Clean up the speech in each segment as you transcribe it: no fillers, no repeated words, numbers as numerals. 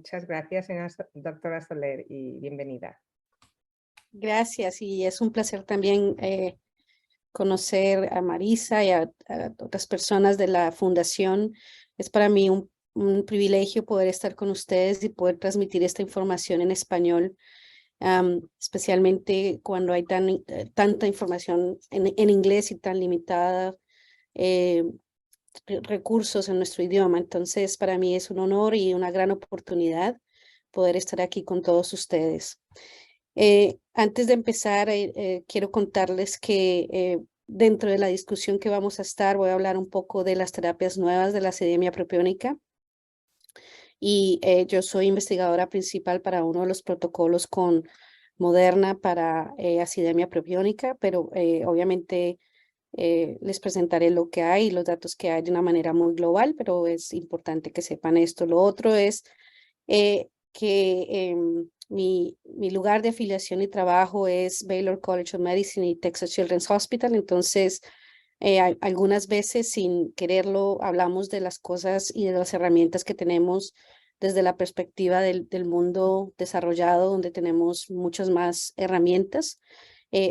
Muchas gracias, doctora Soler, y bienvenida. Gracias, y es un placer también conocer a Marisa y a otras personas de la Fundación. Es para mí un privilegio poder estar con ustedes y poder transmitir esta información en español, especialmente cuando hay tanta información en inglés y tan limitada recursos en nuestro idioma. Entonces, para mí es un honor y una gran oportunidad poder estar aquí con todos ustedes. Antes de empezar, quiero contarles que dentro de la discusión que vamos a estar, voy a hablar un poco de las terapias nuevas de la acidemia propiónica. Y yo soy investigadora principal para uno de los protocolos con Moderna para acidemia propiónica, pero obviamente les presentaré lo que hay y los datos que hay de una manera muy global, pero es importante que sepan esto. Lo otro es que mi lugar de afiliación y trabajo es Baylor College of Medicine y Texas Children's Hospital. Entonces, algunas veces sin quererlo hablamos de las cosas y de las herramientas que tenemos desde la perspectiva del mundo desarrollado, donde tenemos muchas más herramientas.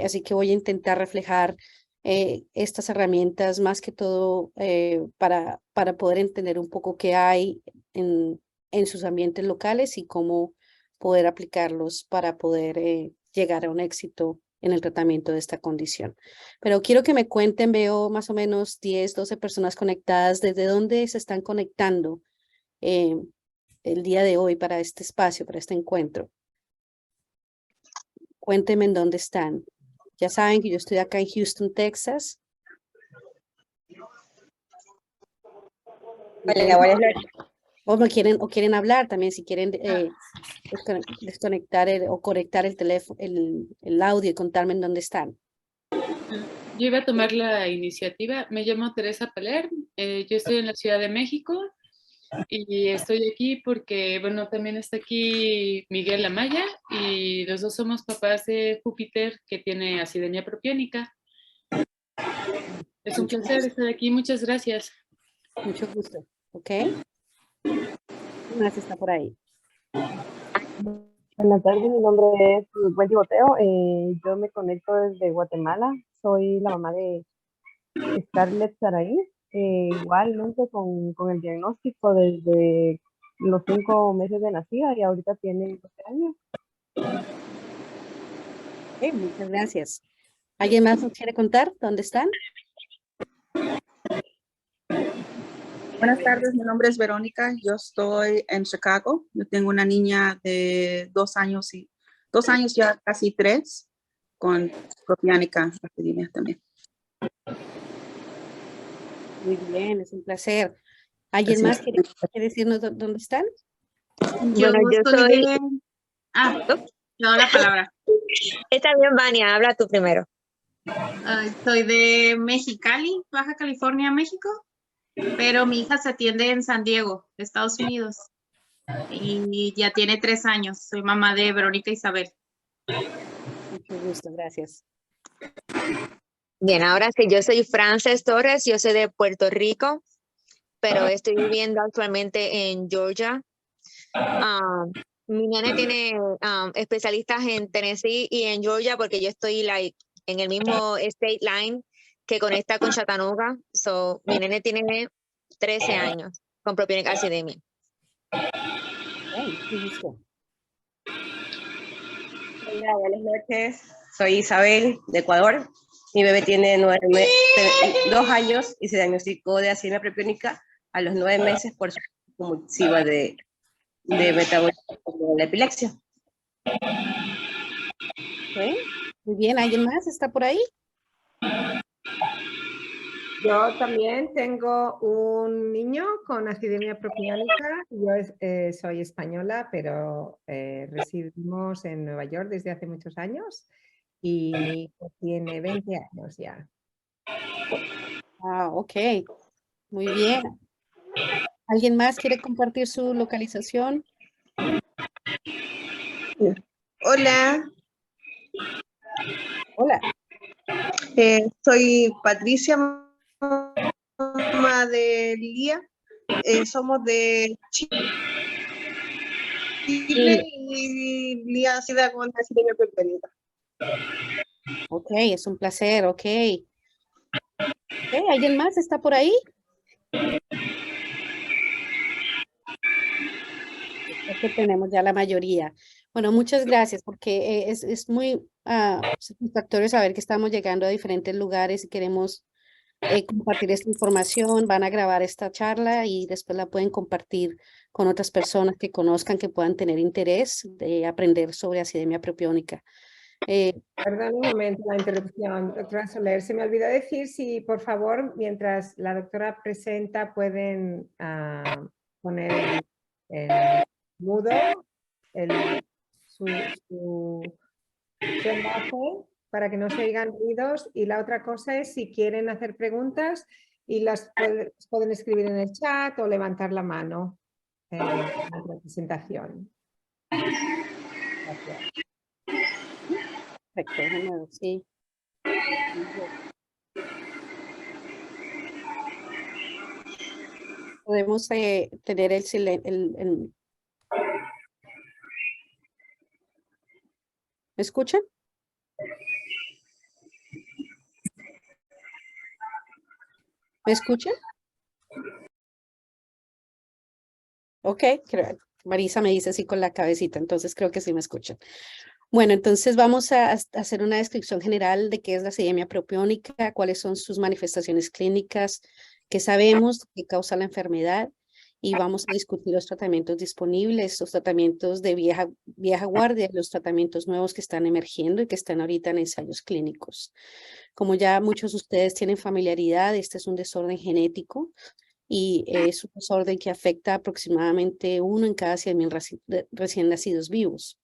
Así que voy a intentar reflejar estas herramientas más que todo para poder entender un poco qué hay en sus ambientes locales y cómo poder aplicarlos para poder llegar a un éxito en el tratamiento de esta condición. Pero quiero que me cuenten, veo más o menos 10, 12 personas conectadas, ¿desde dónde se están conectando el día de hoy para este espacio, para este encuentro? Cuéntenme en dónde están. Ya saben que yo estoy acá en Houston, Texas. Hola, buenas noches. O quieren hablar también, si quieren desconectar o conectar el teléfono, el audio y contarme en dónde están. Yo iba a tomar la iniciativa. Me llamo Teresa Paler. Yo estoy en la Ciudad de México y estoy aquí porque, bueno, también está aquí Miguel Amaya y los dos somos papás de Júpiter, que tiene acidemia propiónica. Es un placer estar aquí. Muchas gracias. Mucho gusto. ¿Ok? ¿Quién más está por ahí? Buenas tardes, mi nombre es Wendy Boteo. Yo me conecto desde Guatemala. Soy la mamá de Scarlett Saraí. Igualmente con el diagnóstico desde los 5 meses de nacida y ahorita tiene 12 años. Muchas gracias. ¿Alguien más nos quiere contar dónde están? Buenas tardes, mi nombre es Verónica, yo estoy en Chicago. Yo tengo una niña de 2 años y 2 años ya casi 3 con propiónica también. Muy bien, es un placer. ¿Alguien más quiere decirnos dónde están? Bueno, yo soy... te doy la palabra. Está bien, Vania, habla tú primero. Soy de Mexicali, Baja California, México, pero mi hija se atiende en San Diego, Estados Unidos, y ya tiene 3 años. Soy mamá de Verónica Isabel. Mucho gusto, gracias. Bien, ahora sí, yo soy Frances Torres, yo soy de Puerto Rico, pero estoy viviendo actualmente en Georgia. Mi nene tiene especialistas en Tennessee y en Georgia porque yo estoy en el mismo state line que conecta con Chattanooga. So, mi nene tiene 13 años con propiónica acidemia. Hola, buenas noches. Soy Isabel de Ecuador. Mi bebé tiene 2 años y se diagnosticó de acidemia propiónica a los 9 meses por su convulsiva de metabolismo como la epilepsia. Okay. Muy bien, ¿alguien más está por ahí? Yo también tengo un niño con acidemia propiónica. Yo soy española, pero residimos en Nueva York desde hace muchos años y mi hijo tiene 20 años ya. Ok, muy bien. ¿Alguien más quiere compartir su localización? Hola. Hola. Soy Patricia, mamá de Lía. Somos de Chile. combustible y ácida con acidemia propiónica. Ok, es un placer, ok. ¿Alguien más está por ahí? Creo que tenemos ya la mayoría. Bueno, muchas gracias porque es muy satisfactorio saber que estamos llegando a diferentes lugares y queremos compartir esta información. Van a grabar esta charla y después la pueden compartir con otras personas que conozcan, que puedan tener interés de aprender sobre acidemia propiónica. Perdón un momento la interrupción, doctora Soler. Se me olvidó decir si, por favor, mientras la doctora presenta, pueden poner el mudo, su enlace, para que no se oigan ruidos. Y la otra cosa es si quieren hacer preguntas y las pueden escribir en el chat o levantar la mano en la presentación. Gracias. Perfecto, de nuevo, sí. Podemos tener el silencio. ¿Me escuchan? ¿Me escuchan? Ok, Marisa me dice así con la cabecita, entonces creo que sí me escuchan. Bueno, entonces vamos a hacer una descripción general de qué es la acidemia propiónica, cuáles son sus manifestaciones clínicas, qué sabemos, qué causa la enfermedad, y vamos a discutir los tratamientos disponibles, los tratamientos de vieja guardia, los tratamientos nuevos que están emergiendo y que están ahorita en ensayos clínicos. Como ya muchos de ustedes tienen familiaridad, este es un desorden genético y es un desorden que afecta aproximadamente 1 en cada 100,000 recién nacidos vivos.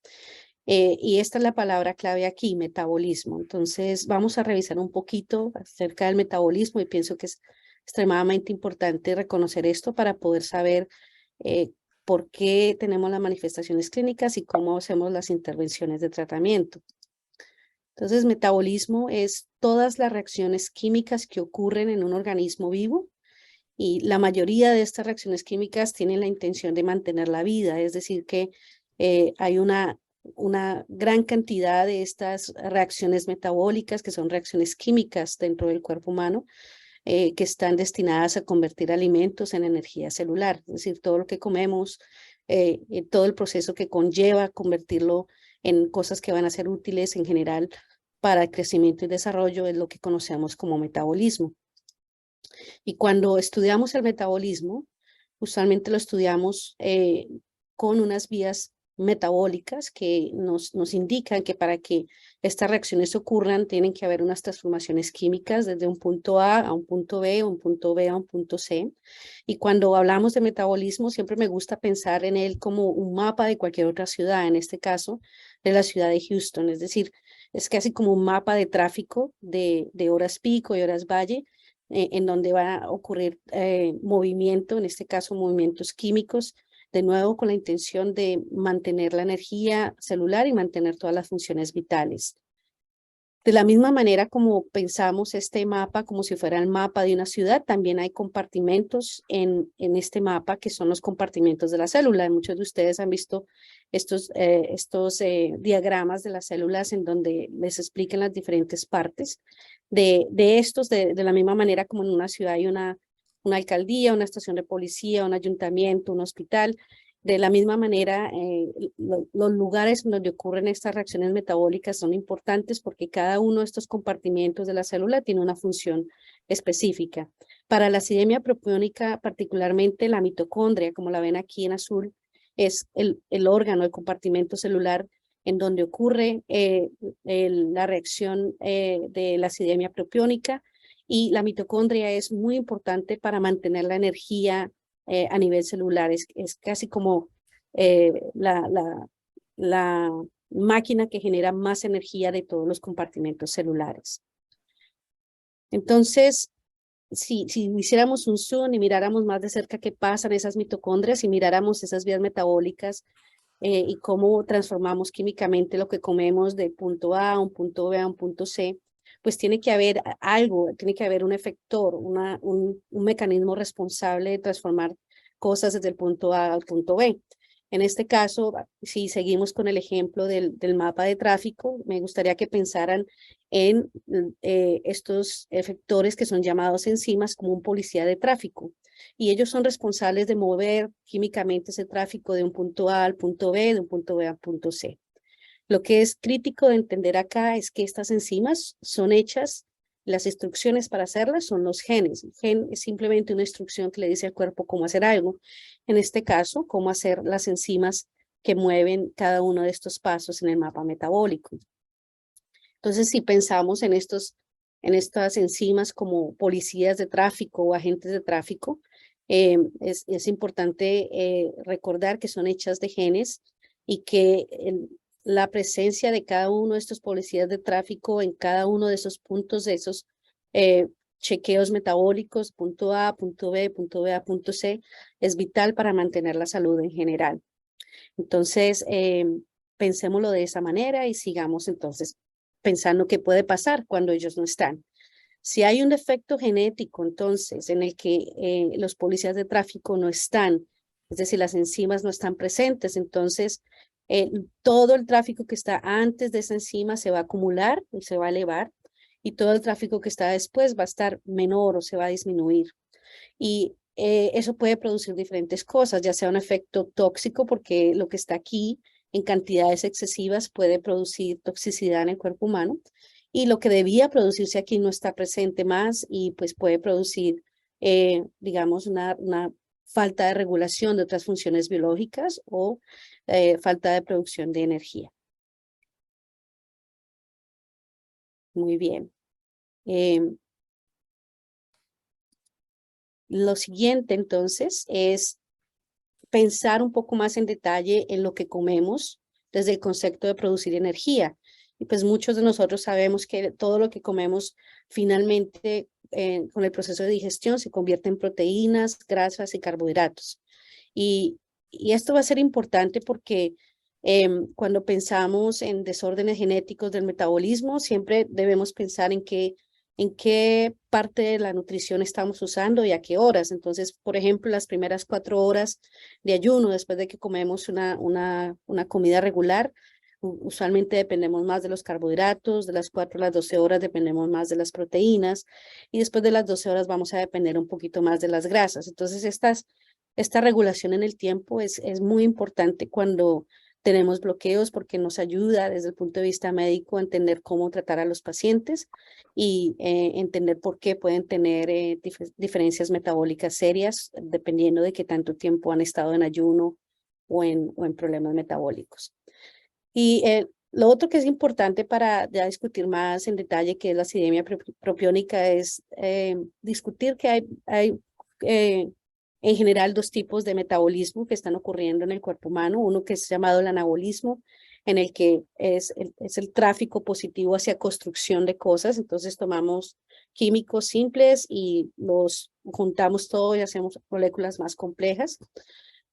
Y esta es la palabra clave aquí, metabolismo. Entonces vamos a revisar un poquito acerca del metabolismo y pienso que es extremadamente importante reconocer esto para poder saber por qué tenemos las manifestaciones clínicas y cómo hacemos las intervenciones de tratamiento. Entonces, metabolismo es todas las reacciones químicas que ocurren en un organismo vivo y la mayoría de estas reacciones químicas tienen la intención de mantener la vida, es decir que hay una gran cantidad de estas reacciones metabólicas, que son reacciones químicas dentro del cuerpo humano, que están destinadas a convertir alimentos en energía celular, es decir, todo lo que comemos, todo el proceso que conlleva convertirlo en cosas que van a ser útiles en general para el crecimiento y desarrollo es lo que conocemos como metabolismo. Y cuando estudiamos el metabolismo, usualmente lo estudiamos con unas vías metabólicas que nos indican que para que estas reacciones ocurran tienen que haber unas transformaciones químicas desde un punto A un punto B, un punto B a un punto C. Y cuando hablamos de metabolismo siempre me gusta pensar en él como un mapa de cualquier otra ciudad, en este caso de la ciudad de Houston, es decir, es casi como un mapa de tráfico de horas pico y horas valle, en donde va a ocurrir movimiento, en este caso movimientos químicos, de nuevo con la intención de mantener la energía celular y mantener todas las funciones vitales. De la misma manera como pensamos este mapa como si fuera el mapa de una ciudad, también hay compartimentos en este mapa que son los compartimentos de la célula. Muchos de ustedes han visto estos diagramas de las células en donde les explican las diferentes partes de estos, de la misma manera como en una ciudad hay una alcaldía, una estación de policía, un ayuntamiento, un hospital. De la misma manera, los lugares donde ocurren estas reacciones metabólicas son importantes porque cada uno de estos compartimentos de la célula tiene una función específica. Para la acidemia propiónica, particularmente la mitocondria, como la ven aquí en azul, es el órgano, el compartimento celular en donde ocurre la reacción de la acidemia propiónica, y la mitocondria es muy importante para mantener la energía a nivel celular. Es casi como la máquina que genera más energía de todos los compartimentos celulares. Entonces, si hiciéramos un zoom y miráramos más de cerca qué pasa en esas mitocondrias y miráramos esas vías metabólicas y cómo transformamos químicamente lo que comemos de punto A a un punto B a un punto C, pues tiene que haber algo, tiene que haber un efector, un mecanismo responsable de transformar cosas desde el punto A al punto B. En este caso, si seguimos con el ejemplo del mapa de tráfico, me gustaría que pensaran en estos efectores que son llamados enzimas como un policía de tráfico. Y ellos son responsables de mover químicamente ese tráfico de un punto A al punto B, de un punto B al punto C. Lo que es crítico de entender acá es que estas enzimas son hechas, las instrucciones para hacerlas son los genes. El gen es simplemente una instrucción que le dice al cuerpo cómo hacer algo. En este caso, cómo hacer las enzimas que mueven cada uno de estos pasos en el mapa metabólico. Entonces, si pensamos en estas enzimas como policías de tráfico o agentes de tráfico, es importante recordar que son hechas de genes y que la presencia de cada uno de estos policías de tráfico en cada uno de esos puntos, de esos chequeos metabólicos, punto A, punto B, punto B a punto C, es vital para mantener la salud en general. Entonces, pensémoslo de esa manera y sigamos entonces pensando qué puede pasar cuando ellos no están. Si hay un defecto genético, entonces, en el que los policías de tráfico no están, es decir, las enzimas no están presentes, entonces todo el tráfico que está antes de esa enzima se va a acumular y se va a elevar, y todo el tráfico que está después va a estar menor o se va a disminuir. Y eso puede producir diferentes cosas, ya sea un efecto tóxico, porque lo que está aquí en cantidades excesivas puede producir toxicidad en el cuerpo humano, y lo que debía producirse aquí no está presente más y pues puede producir, digamos, una falta de regulación de otras funciones biológicas o falta de producción de energía. Muy bien. Lo siguiente entonces es pensar un poco más en detalle en lo que comemos desde el concepto de producir energía. Y pues muchos de nosotros sabemos que todo lo que comemos finalmente con el proceso de digestión se convierte en proteínas, grasas y carbohidratos. Y esto va a ser importante porque cuando pensamos en desórdenes genéticos del metabolismo, siempre debemos pensar en qué parte de la nutrición estamos usando y a qué horas. Entonces, por ejemplo, las primeras 4 horas de ayuno, después de que comemos una comida regular, usualmente dependemos más de los carbohidratos, de las 4 a las 12 horas dependemos más de las proteínas, y después de las 12 horas vamos a depender un poquito más de las grasas. Entonces, esta regulación en el tiempo es muy importante cuando tenemos bloqueos, porque nos ayuda desde el punto de vista médico a entender cómo tratar a los pacientes y entender por qué pueden tener diferencias metabólicas serias dependiendo de qué tanto tiempo han estado en ayuno o en problemas metabólicos. Y lo otro que es importante para ya discutir más en detalle, que es la acidemia propiónica, es discutir que hay en general 2 tipos de metabolismo que están ocurriendo en el cuerpo humano. Uno que es llamado el anabolismo, en el que es el tráfico positivo hacia construcción de cosas. Entonces tomamos químicos simples y los juntamos todo y hacemos moléculas más complejas.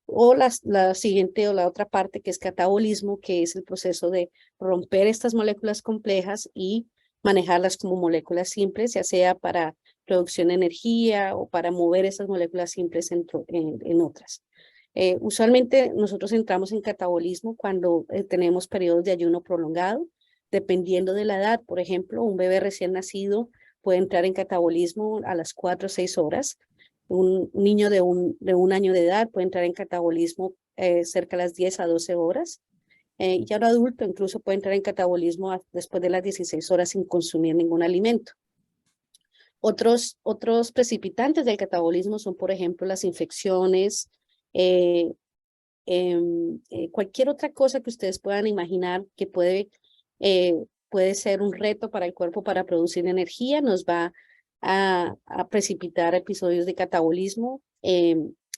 O la siguiente o la otra parte, que es catabolismo, que es el proceso de romper estas moléculas complejas y manejarlas como moléculas simples, ya sea para producción de energía o para mover esas moléculas simples en otras. Usualmente nosotros entramos en catabolismo cuando tenemos periodos de ayuno prolongado, dependiendo de la edad. Por ejemplo, un bebé recién nacido puede entrar en catabolismo a las 4 o 6 horas. Un niño de un año de edad puede entrar en catabolismo cerca de las 10 a 12 horas. Ya un adulto incluso puede entrar en catabolismo después de las 16 horas sin consumir ningún alimento. Otros precipitantes del catabolismo son, por ejemplo, las infecciones, cualquier otra cosa que ustedes puedan imaginar que puede ser un reto para el cuerpo para producir energía, nos va a precipitar episodios de catabolismo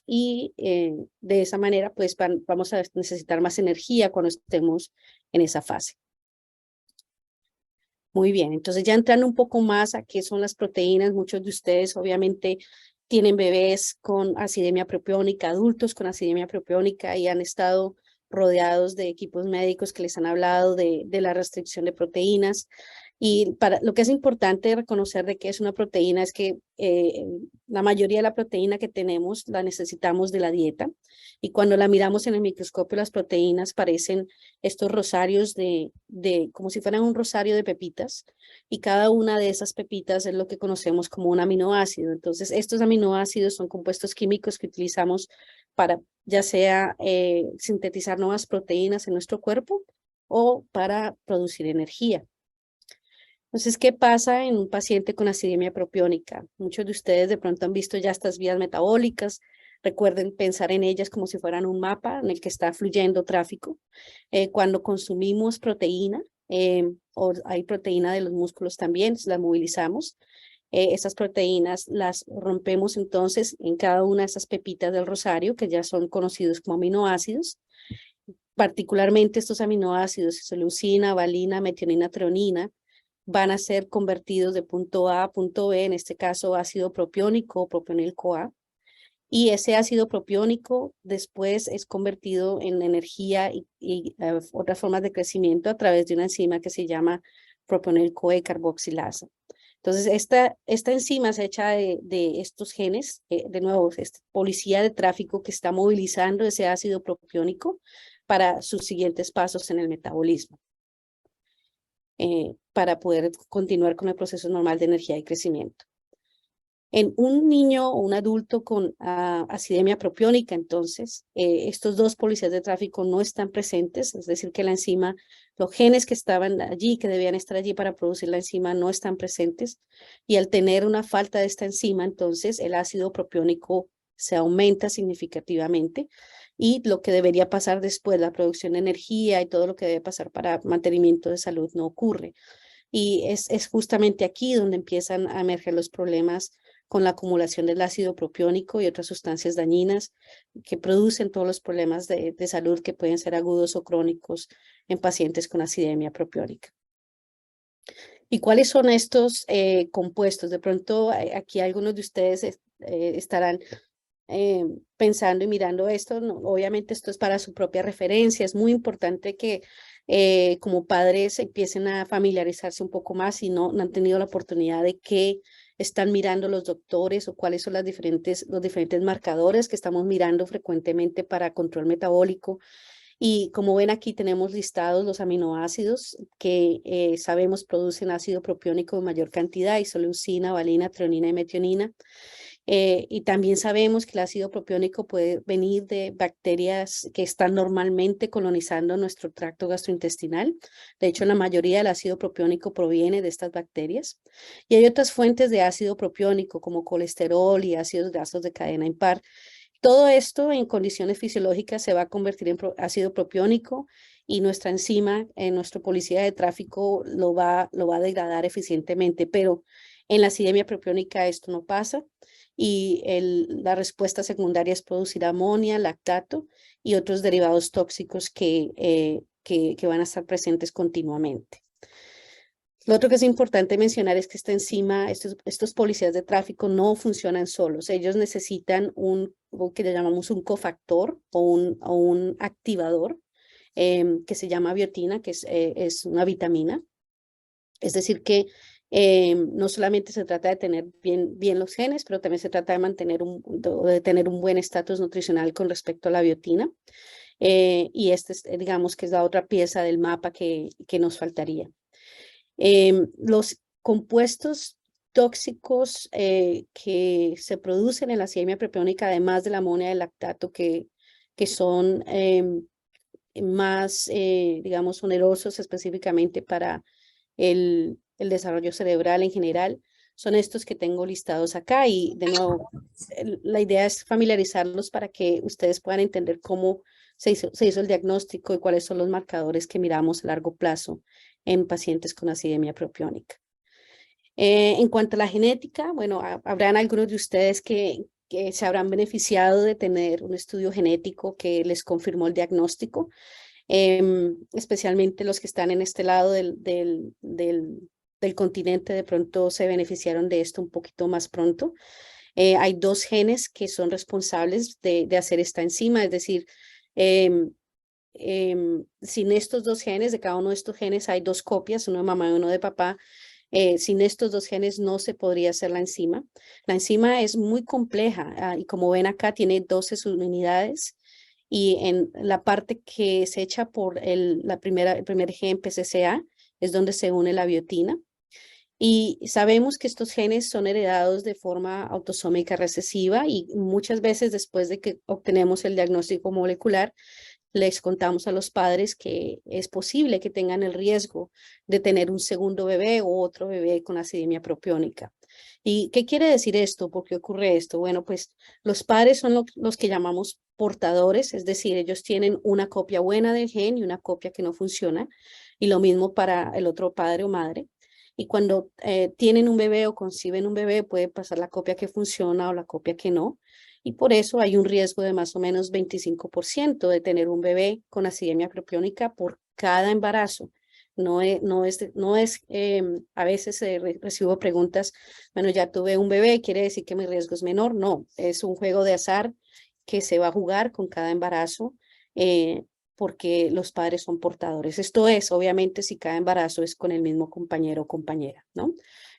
y de esa manera pues vamos a necesitar más energía cuando estemos en esa fase. Muy bien, entonces ya entrando un poco más a qué son las proteínas, muchos de ustedes obviamente tienen bebés con acidemia propiónica, adultos con acidemia propiónica, y han estado rodeados de equipos médicos que les han hablado de la restricción de proteínas. Y para lo que es importante reconocer de que es una proteína es que la mayoría de la proteína que tenemos la necesitamos de la dieta. Y cuando la miramos en el microscopio, las proteínas parecen estos rosarios como si fueran un rosario de pepitas. Y cada una de esas pepitas es lo que conocemos como un aminoácido. Entonces, estos aminoácidos son compuestos químicos que utilizamos para ya sea sintetizar nuevas proteínas en nuestro cuerpo o para producir energía. Entonces, ¿qué pasa en un paciente con acidemia propiónica? Muchos de ustedes de pronto han visto ya estas vías metabólicas. Recuerden pensar en ellas como si fueran un mapa en el que está fluyendo tráfico. Cuando consumimos proteína, o hay proteína de los músculos también, las movilizamos. Esas proteínas las rompemos entonces en cada una de esas pepitas del rosario, que ya son conocidos como aminoácidos. Particularmente estos aminoácidos, isoleucina, valina, metionina, treonina, van a ser convertidos de punto A a punto B, en este caso ácido propiónico o propionil-CoA, y ese ácido propiónico después es convertido en energía y otras formas de crecimiento a través de una enzima que se llama propionil-CoA carboxilasa. Entonces, esta enzima es hecha de estos genes, de nuevo, esta policía de tráfico que está movilizando ese ácido propiónico para sus siguientes pasos en el metabolismo. Para poder continuar con el proceso normal de energía y crecimiento. En un niño o un adulto con acidemia propiónica, entonces, estos dos policías de tráfico no están presentes, es decir, que la enzima, los genes que estaban allí, que debían estar allí para producir la enzima, no están presentes, y al tener una falta de esta enzima, entonces, el ácido propiónico se aumenta significativamente, y lo que debería pasar después, la producción de energía y todo lo que debe pasar para mantenimiento de salud no ocurre. Y es justamente aquí donde empiezan a emerger los problemas con la acumulación del ácido propiónico y otras sustancias dañinas que producen todos los problemas de salud que pueden ser agudos o crónicos en pacientes con acidemia propiónica. ¿Y cuáles son estos compuestos? De pronto aquí algunos de ustedes estarán pensando y mirando esto. No, obviamente esto es para su propia referencia. Es muy importante que como padres empiecen a familiarizarse un poco más si no han tenido la oportunidad de que están mirando los doctores o cuáles son los diferentes marcadores que estamos mirando frecuentemente para control metabólico. Y como ven aquí tenemos listados los aminoácidos que sabemos producen ácido propiónico en mayor cantidad, isoleucina, valina, treonina y metionina. Y también sabemos que el ácido propiónico puede venir de bacterias que están normalmente colonizando nuestro tracto gastrointestinal. De hecho, la mayoría del ácido propiónico proviene de estas bacterias. Y hay otras fuentes de ácido propiónico como colesterol y ácidos grasos de cadena impar. Todo esto en condiciones fisiológicas se va a convertir en ácido propiónico y nuestra enzima, nuestra policía de tráfico lo va a degradar eficientemente, pero en la acidemia propiónica esto no pasa y la respuesta secundaria es producir amonia, lactato y otros derivados tóxicos que van a estar presentes continuamente. Lo otro que es importante mencionar es que esta enzima, estos policías de tráfico no funcionan solos. Ellos necesitan lo que le llamamos un cofactor o un activador que se llama biotina, que es una vitamina. Es decir que no solamente se trata de tener bien los genes, pero también se trata de mantener de tener un buen estatus nutricional con respecto a la biotina. Y digamos que es la otra pieza del mapa que nos faltaría. Los compuestos tóxicos que se producen en la acidemia propiónica, además de la amonia y el lactato, que son más, digamos, onerosos específicamente para el desarrollo cerebral en general, son estos que tengo listados acá. Y de nuevo, la idea es familiarizarlos para que ustedes puedan entender cómo se hizo el diagnóstico y cuáles son los marcadores que miramos a largo plazo en pacientes con acidemia propiónica. En cuanto a la genética, bueno, habrán algunos de ustedes que se habrán beneficiado de tener un estudio genético que les confirmó el diagnóstico, especialmente los que están en este lado del continente, de pronto se beneficiaron de esto un poquito más pronto. Hay dos genes que son responsables de hacer esta enzima, es decir, sin estos dos genes, de cada uno de estos genes hay dos copias, uno de mamá y uno de papá. Sin estos dos genes no se podría hacer la enzima. La enzima es muy compleja y como ven acá tiene 12 subunidades y en la parte que se echa por el primer gen PCCA es donde se une la biotina. Y sabemos que estos genes son heredados de forma autosómica recesiva y muchas veces después de que obtenemos el diagnóstico molecular, les contamos a los padres que es posible que tengan el riesgo de tener un segundo bebé o otro bebé con acidemia propiónica. ¿Y qué quiere decir esto? ¿Por qué ocurre esto? Bueno, pues los padres son los que llamamos portadores, es decir, ellos tienen una copia buena del gen y una copia que no funciona, y lo mismo para el otro padre o madre. Y cuando tienen un bebé o conciben un bebé, puede pasar la copia que funciona o la copia que no. Y por eso hay un riesgo de más o menos 25% de tener un bebé con acidemia propiónica por cada embarazo. A veces recibo preguntas, bueno, ya tuve un bebé, ¿quiere decir que mi riesgo es menor? No, es un juego de azar que se va a jugar con cada embarazo porque los padres son portadores. Esto es, obviamente, si cada embarazo es con el mismo compañero o compañera, ¿no?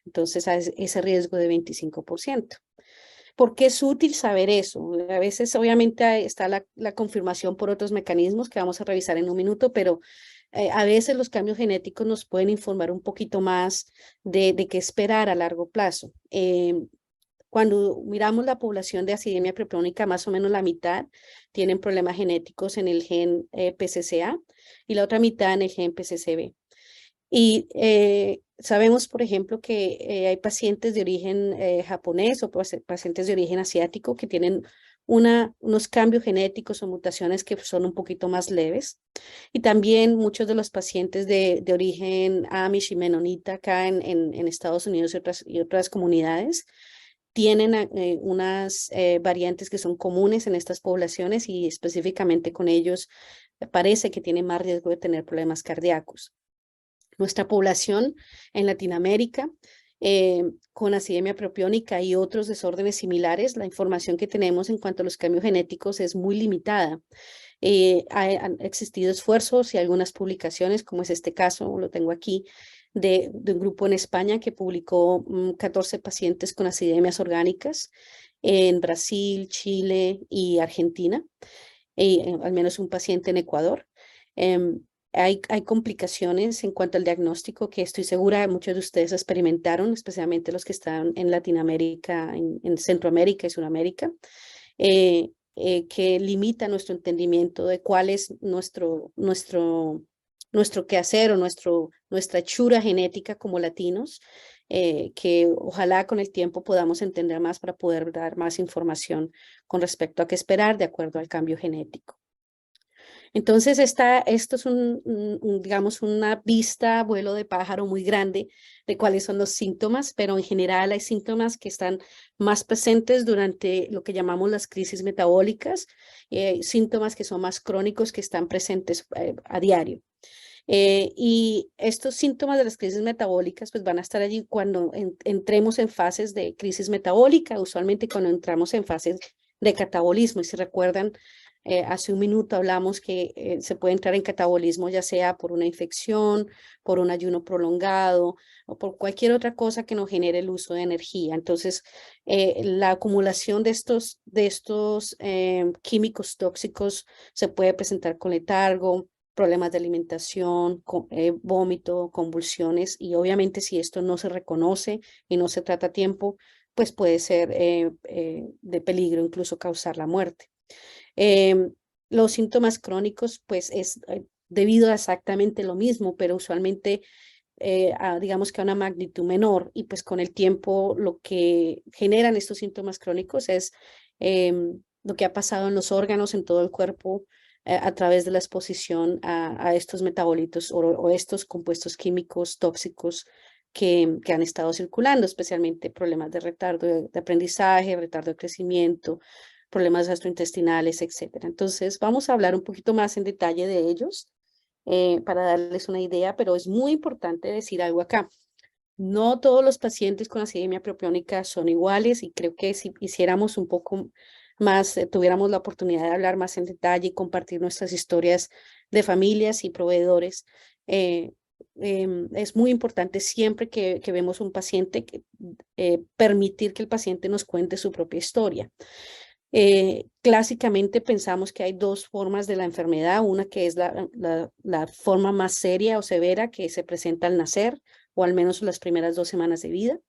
Entonces, ese riesgo de 25%. ¿Por qué es útil saber eso? A veces obviamente está la confirmación por otros mecanismos que vamos a revisar en un minuto, pero a veces los cambios genéticos nos pueden informar un poquito más de qué esperar a largo plazo. Cuando miramos la población de acidemia propiónica, más o menos la mitad tienen problemas genéticos en el gen PCCA y la otra mitad en el gen PCCB. Y sabemos, por ejemplo, que hay pacientes de origen japonés o pacientes de origen asiático que tienen unos cambios genéticos o mutaciones que son un poquito más leves. Y también muchos de los pacientes de origen Amish y Menonita acá en Estados Unidos y otras comunidades tienen unas variantes que son comunes en estas poblaciones y específicamente con ellos parece que tienen más riesgo de tener problemas cardíacos. Nuestra población en Latinoamérica con acidemia propiónica y otros desórdenes similares, la información que tenemos en cuanto a los cambios genéticos es muy limitada. Han existido esfuerzos y algunas publicaciones, como es este caso, lo tengo aquí, de un grupo en España que publicó 14 pacientes con acidemias orgánicas en Brasil, Chile y Argentina, al menos un paciente en Ecuador. Hay complicaciones en cuanto al diagnóstico que estoy segura muchos de ustedes experimentaron, especialmente los que están en Latinoamérica, en Centroamérica y Sudamérica, que limita nuestro entendimiento de cuál es nuestro quehacer o nuestra hechura genética como latinos, que ojalá con el tiempo podamos entender más para poder dar más información con respecto a qué esperar de acuerdo al cambio genético. Entonces, esto es digamos, una vista, vuelo de pájaro muy grande de cuáles son los síntomas, pero en general hay síntomas que están más presentes durante lo que llamamos las crisis metabólicas, síntomas que son más crónicos que están presentes a diario. Y estos síntomas de las crisis metabólicas pues van a estar allí cuando entremos en fases de crisis metabólica, usualmente cuando entramos en fases de catabolismo. Y si recuerdan, hace un minuto hablamos que se puede entrar en catabolismo ya sea por una infección, por un ayuno prolongado o por cualquier otra cosa que nos genere el uso de energía. Entonces, la acumulación de estos químicos tóxicos se puede presentar con letargo, problemas de alimentación, vómito, convulsiones, y obviamente si esto no se reconoce y no se trata a tiempo, pues puede ser de peligro, incluso causar la muerte. Los síntomas crónicos, pues es debido a exactamente lo mismo, pero usualmente digamos que a una magnitud menor, y pues con el tiempo lo que generan estos síntomas crónicos es lo que ha pasado en los órganos, en todo el cuerpo, a través de la exposición a estos metabolitos o estos compuestos químicos tóxicos que han estado circulando, especialmente problemas de retardo de aprendizaje, retardo de crecimiento, problemas gastrointestinales, etc. Entonces, vamos a hablar un poquito más en detalle de ellos para darles una idea, pero es muy importante decir algo acá. No todos los pacientes con acidemia propiónica son iguales y creo que si hiciéramos un poco más tuviéramos la oportunidad de hablar más en detalle y compartir nuestras historias de familias y proveedores. Es muy importante siempre que vemos un paciente permitir que el paciente nos cuente su propia historia. Clásicamente pensamos que hay dos formas de la enfermedad, una que es la forma más seria o severa que se presenta al nacer o al menos las primeras 2 semanas de vida,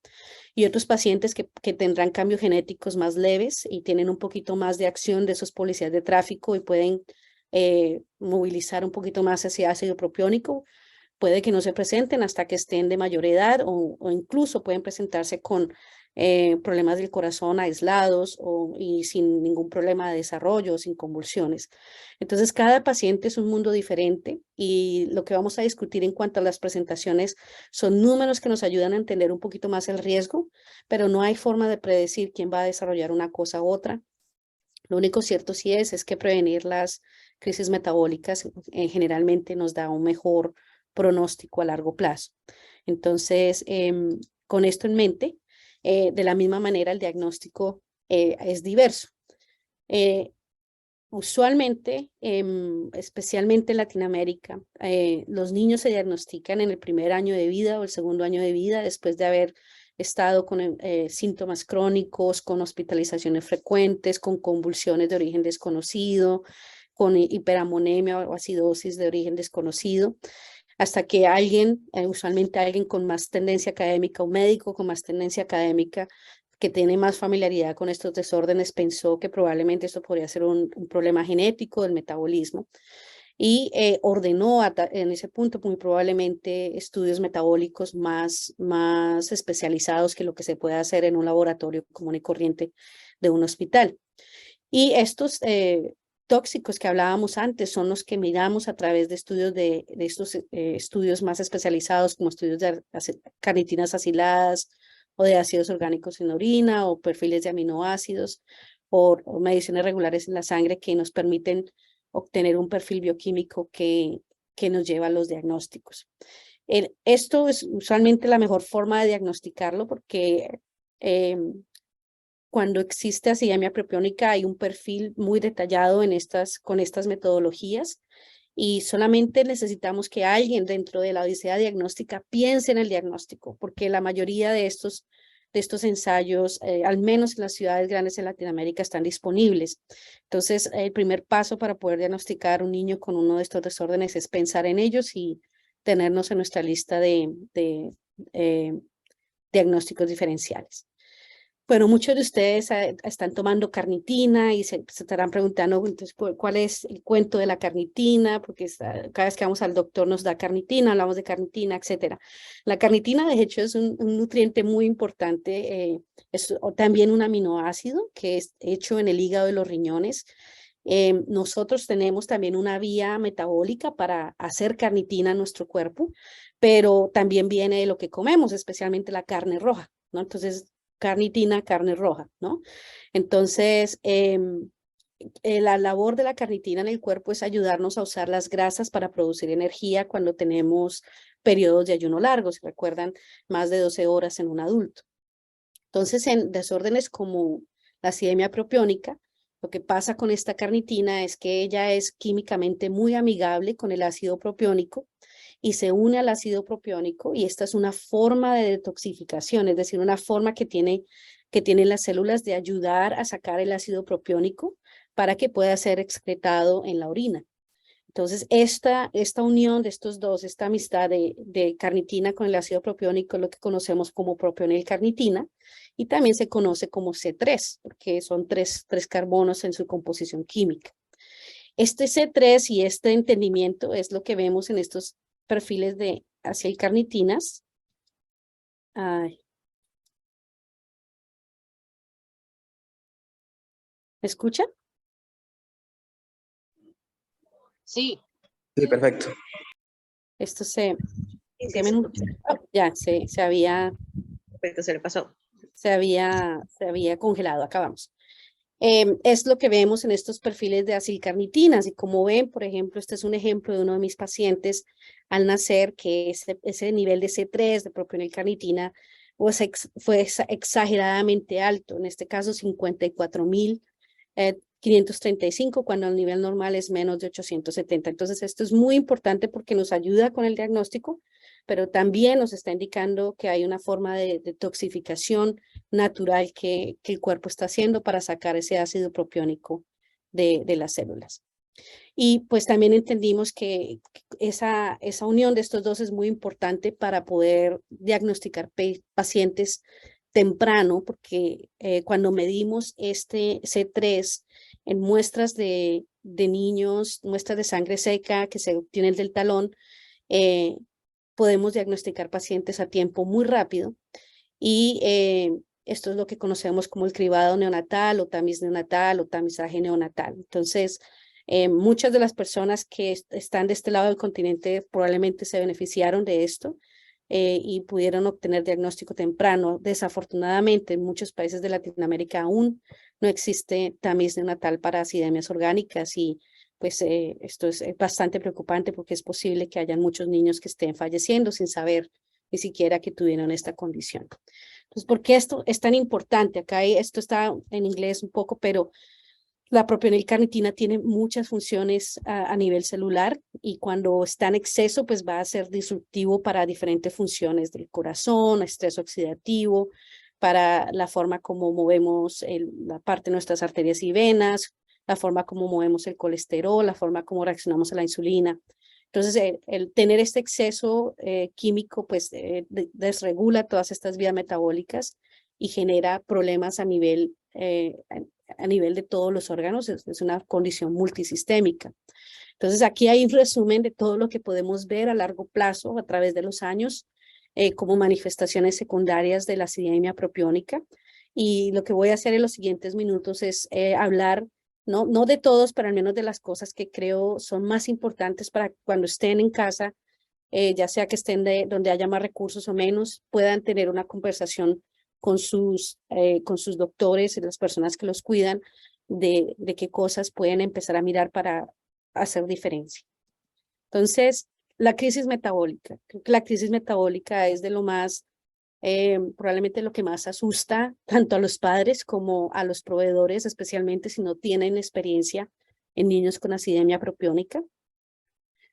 y otros pacientes que tendrán cambios genéticos más leves y tienen un poquito más de acción de esos policías de tráfico y pueden movilizar un poquito más hacia ácido propiónico. Puede que no se presenten hasta que estén de mayor edad o incluso pueden presentarse con problemas del corazón aislados y sin ningún problema de desarrollo, sin convulsiones. Entonces, cada paciente es un mundo diferente y lo que vamos a discutir en cuanto a las presentaciones son números que nos ayudan a entender un poquito más el riesgo, pero no hay forma de predecir quién va a desarrollar una cosa u otra. Lo único cierto sí es que prevenir las crisis metabólicas generalmente nos da un mejor pronóstico a largo plazo. Entonces, con esto en mente, de la misma manera el diagnóstico es diverso. Usualmente, especialmente en Latinoamérica, los niños se diagnostican en el primer año de vida o el segundo año de vida después de haber estado con síntomas crónicos, con hospitalizaciones frecuentes, con convulsiones de origen desconocido, con hiperamonemia o acidosis de origen desconocido, hasta que alguien, usualmente alguien con más tendencia académica, un médico con más tendencia académica, que tiene más familiaridad con estos desórdenes, pensó que probablemente esto podría ser un problema genético del metabolismo y ordenó en ese punto muy probablemente estudios metabólicos más especializados que lo que se puede hacer en un laboratorio común y corriente de un hospital. Y estos tóxicos que hablábamos antes son los que miramos a través de estudios de estos estudios más especializados como estudios de carnitinas aciladas o de ácidos orgánicos en orina o perfiles de aminoácidos o mediciones regulares en la sangre que nos permiten obtener un perfil bioquímico que nos lleva a los diagnósticos. Esto es usualmente la mejor forma de diagnosticarlo porque cuando existe acidemia propiónica hay un perfil muy detallado con estas metodologías y solamente necesitamos que alguien dentro de la odisea diagnóstica piense en el diagnóstico, porque la mayoría de estos ensayos, al menos en las ciudades grandes en Latinoamérica, están disponibles. Entonces, el primer paso para poder diagnosticar un niño con uno de estos desórdenes es pensar en ellos y tenernos en nuestra lista de diagnósticos diferenciales. Bueno, muchos de ustedes están tomando carnitina y se estarán preguntando, entonces, ¿cuál es el cuento de la carnitina? Porque cada vez que vamos al doctor nos da carnitina, hablamos de carnitina, etcétera. La carnitina, de hecho, es un nutriente muy importante, es también un aminoácido que es hecho en el hígado de los riñones. Nosotros tenemos también una vía metabólica para hacer carnitina en nuestro cuerpo, pero también viene de lo que comemos, especialmente la carne roja, ¿no? Entonces, carnitina, carne roja, ¿no? Entonces, la labor de la carnitina en el cuerpo es ayudarnos a usar las grasas para producir energía cuando tenemos periodos de ayuno largos, si recuerdan, más de 12 horas en un adulto. Entonces, en desórdenes como la acidemia propiónica, lo que pasa con esta carnitina es que ella es químicamente muy amigable con el ácido propiónico y se une al ácido propiónico y esta es una forma de detoxificación, es decir, una forma que tienen las células de ayudar a sacar el ácido propiónico para que pueda ser excretado en la orina. Entonces, esta unión de estos dos, esta amistad de carnitina con el ácido propiónico es lo que conocemos como propionilcarnitina y también se conoce como C3, porque son tres carbonos en su composición química. Este C3 y este entendimiento es lo que vemos en estos perfiles de acilcarnitinas. ¿Me escuchan? Sí. Sí, perfecto. Esto ya se había... Perfecto, se le pasó. Se había congelado, acá vamos. Es lo que vemos en estos perfiles de acilcarnitinas y como ven, por ejemplo, este es un ejemplo de uno de mis pacientes al nacer que ese nivel de C3 de propionilcarnitina fue exageradamente alto, en este caso 54,000 535 cuando el nivel normal es menos de 870. Entonces esto es muy importante porque nos ayuda con el diagnóstico, pero también nos está indicando que hay una forma de toxificación natural que el cuerpo está haciendo para sacar ese ácido propiónico de las células. Y pues también entendimos que esa unión de estos dos es muy importante para poder diagnosticar pacientes temprano, porque cuando medimos este C3 en muestras de niños, muestras de sangre seca que se obtienen del talón, podemos diagnosticar pacientes a tiempo muy rápido y esto es lo que conocemos como el cribado neonatal o tamiz neonatal o tamizaje neonatal. Entonces, muchas de las personas que están de este lado del continente probablemente se beneficiaron de esto y pudieron obtener diagnóstico temprano. Desafortunadamente, en muchos países de Latinoamérica aún no existe tamiz neonatal para acidemias orgánicas y pues esto es bastante preocupante porque es posible que hayan muchos niños que estén falleciendo sin saber ni siquiera que tuvieron esta condición. Entonces, ¿por qué esto es tan importante? Acá esto está en inglés un poco, pero la propionilcarnitina tiene muchas funciones a nivel celular y cuando está en exceso, pues va a ser disruptivo para diferentes funciones del corazón, estrés oxidativo, para la forma como movemos la parte de nuestras arterias y venas, la forma como movemos el colesterol, la forma como reaccionamos a la insulina. Entonces, el tener este exceso químico, pues desregula todas estas vías metabólicas y genera problemas a nivel de todos los órganos, es una condición multisistémica. Entonces aquí hay un resumen de todo lo que podemos ver a largo plazo a través de los años como manifestaciones secundarias de la acidemia propiónica y lo que voy a hacer en los siguientes minutos es hablar no de todos, pero al menos de las cosas que creo son más importantes para cuando estén en casa, ya sea que estén donde haya más recursos o menos, puedan tener una conversación con sus doctores y las personas que los cuidan de qué cosas pueden empezar a mirar para hacer diferencia. Entonces, la crisis metabólica. Creo que la crisis metabólica es de lo más, probablemente lo que más asusta tanto a los padres como a los proveedores, especialmente si no tienen experiencia en niños con acidemia propiónica.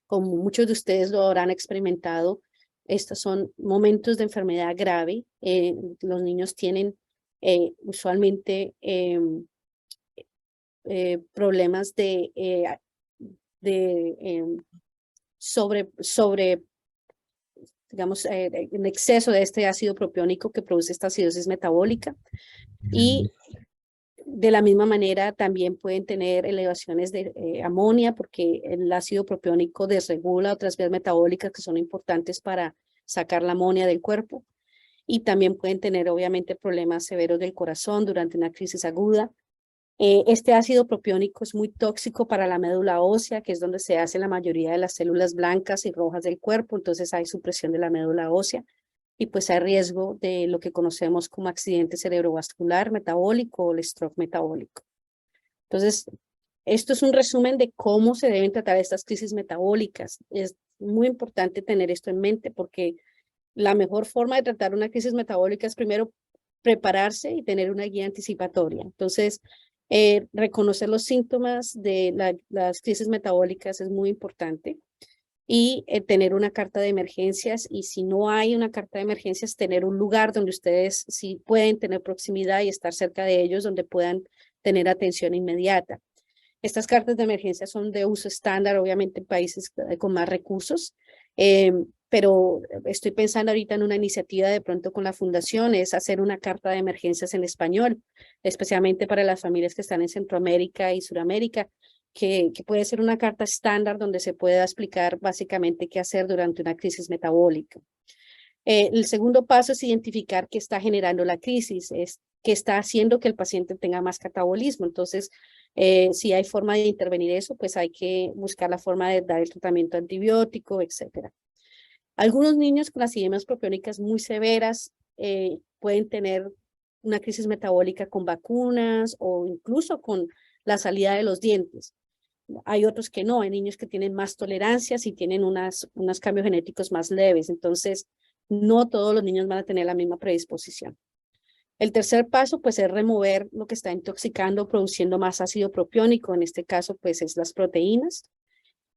Como muchos de ustedes lo habrán experimentado, estos son momentos de enfermedad grave. Los niños tienen usualmente problemas digamos, en exceso de este ácido propiónico que produce esta acidosis metabólica. Y de la misma manera también pueden tener elevaciones de amonía porque el ácido propiónico desregula otras vías metabólicas que son importantes para sacar la amonía del cuerpo. Y también pueden tener obviamente problemas severos del corazón durante una crisis aguda. Este ácido propiónico es muy tóxico para la médula ósea, que es donde se hace la mayoría de las células blancas y rojas del cuerpo, entonces hay supresión de la médula ósea y pues hay riesgo de lo que conocemos como accidente cerebrovascular metabólico o el stroke metabólico. Entonces, esto es un resumen de cómo se deben tratar estas crisis metabólicas. Es muy importante tener esto en mente porque la mejor forma de tratar una crisis metabólica es primero prepararse y tener una guía anticipatoria. Entonces, reconocer los síntomas de las crisis metabólicas es muy importante y tener una carta de emergencias y si no hay una carta de emergencias, tener un lugar donde ustedes sí pueden tener proximidad y estar cerca de ellos, donde puedan tener atención inmediata. Estas cartas de emergencia son de uso estándar, obviamente en países con más recursos, pero estoy pensando ahorita en una iniciativa de pronto con la fundación, es hacer una carta de emergencias en español, especialmente para las familias que están en Centroamérica y Suramérica, que puede ser una carta estándar donde se pueda explicar básicamente qué hacer durante una crisis metabólica. El segundo paso es identificar qué está generando la crisis, es qué está haciendo que el paciente tenga más catabolismo. Entonces, si hay forma de intervenir eso, pues hay que buscar la forma de dar el tratamiento antibiótico, etc. Algunos niños con acidemias propiónicas muy severas pueden tener una crisis metabólica con vacunas o incluso con la salida de los dientes. Hay otros que no, hay niños que tienen más tolerancias y tienen unos cambios genéticos más leves. Entonces, no todos los niños van a tener la misma predisposición. El tercer paso, pues, es remover lo que está intoxicando, produciendo más ácido propiónico. En este caso, pues, es las proteínas.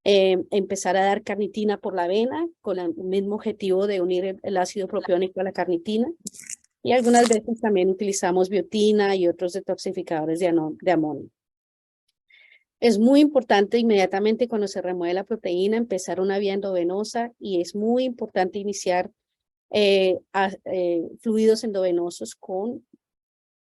Empezar a dar carnitina por la vena con el mismo objetivo de unir el ácido propiónico a la carnitina. Y algunas veces también utilizamos biotina y otros detoxificadores de amonio. Es muy importante inmediatamente cuando se remueve la proteína empezar una vía endovenosa y es muy importante iniciar fluidos endovenosos con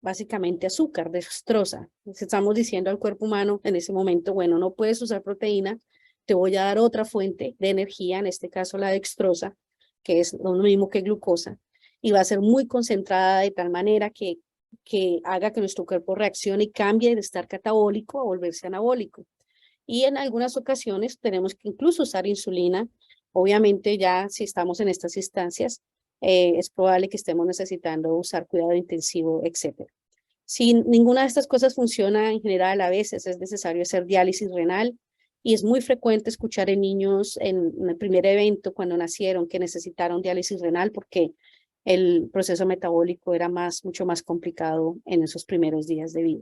básicamente azúcar, dextrosa. Estamos diciendo al cuerpo humano en ese momento, bueno, no puedes usar proteína, te voy a dar otra fuente de energía, en este caso la dextrosa, que es lo mismo que glucosa, y va a ser muy concentrada de tal manera que haga que nuestro cuerpo reaccione y cambie de estar catabólico a volverse anabólico. Y en algunas ocasiones tenemos que incluso usar insulina. Obviamente ya si estamos en estas instancias, es probable que estemos necesitando usar cuidado intensivo, etc. Si ninguna de estas cosas funciona en general, a veces es necesario hacer diálisis renal y es muy frecuente escuchar en niños en el primer evento cuando nacieron que necesitaron diálisis renal porque el proceso metabólico era mucho más complicado en esos primeros días de vida.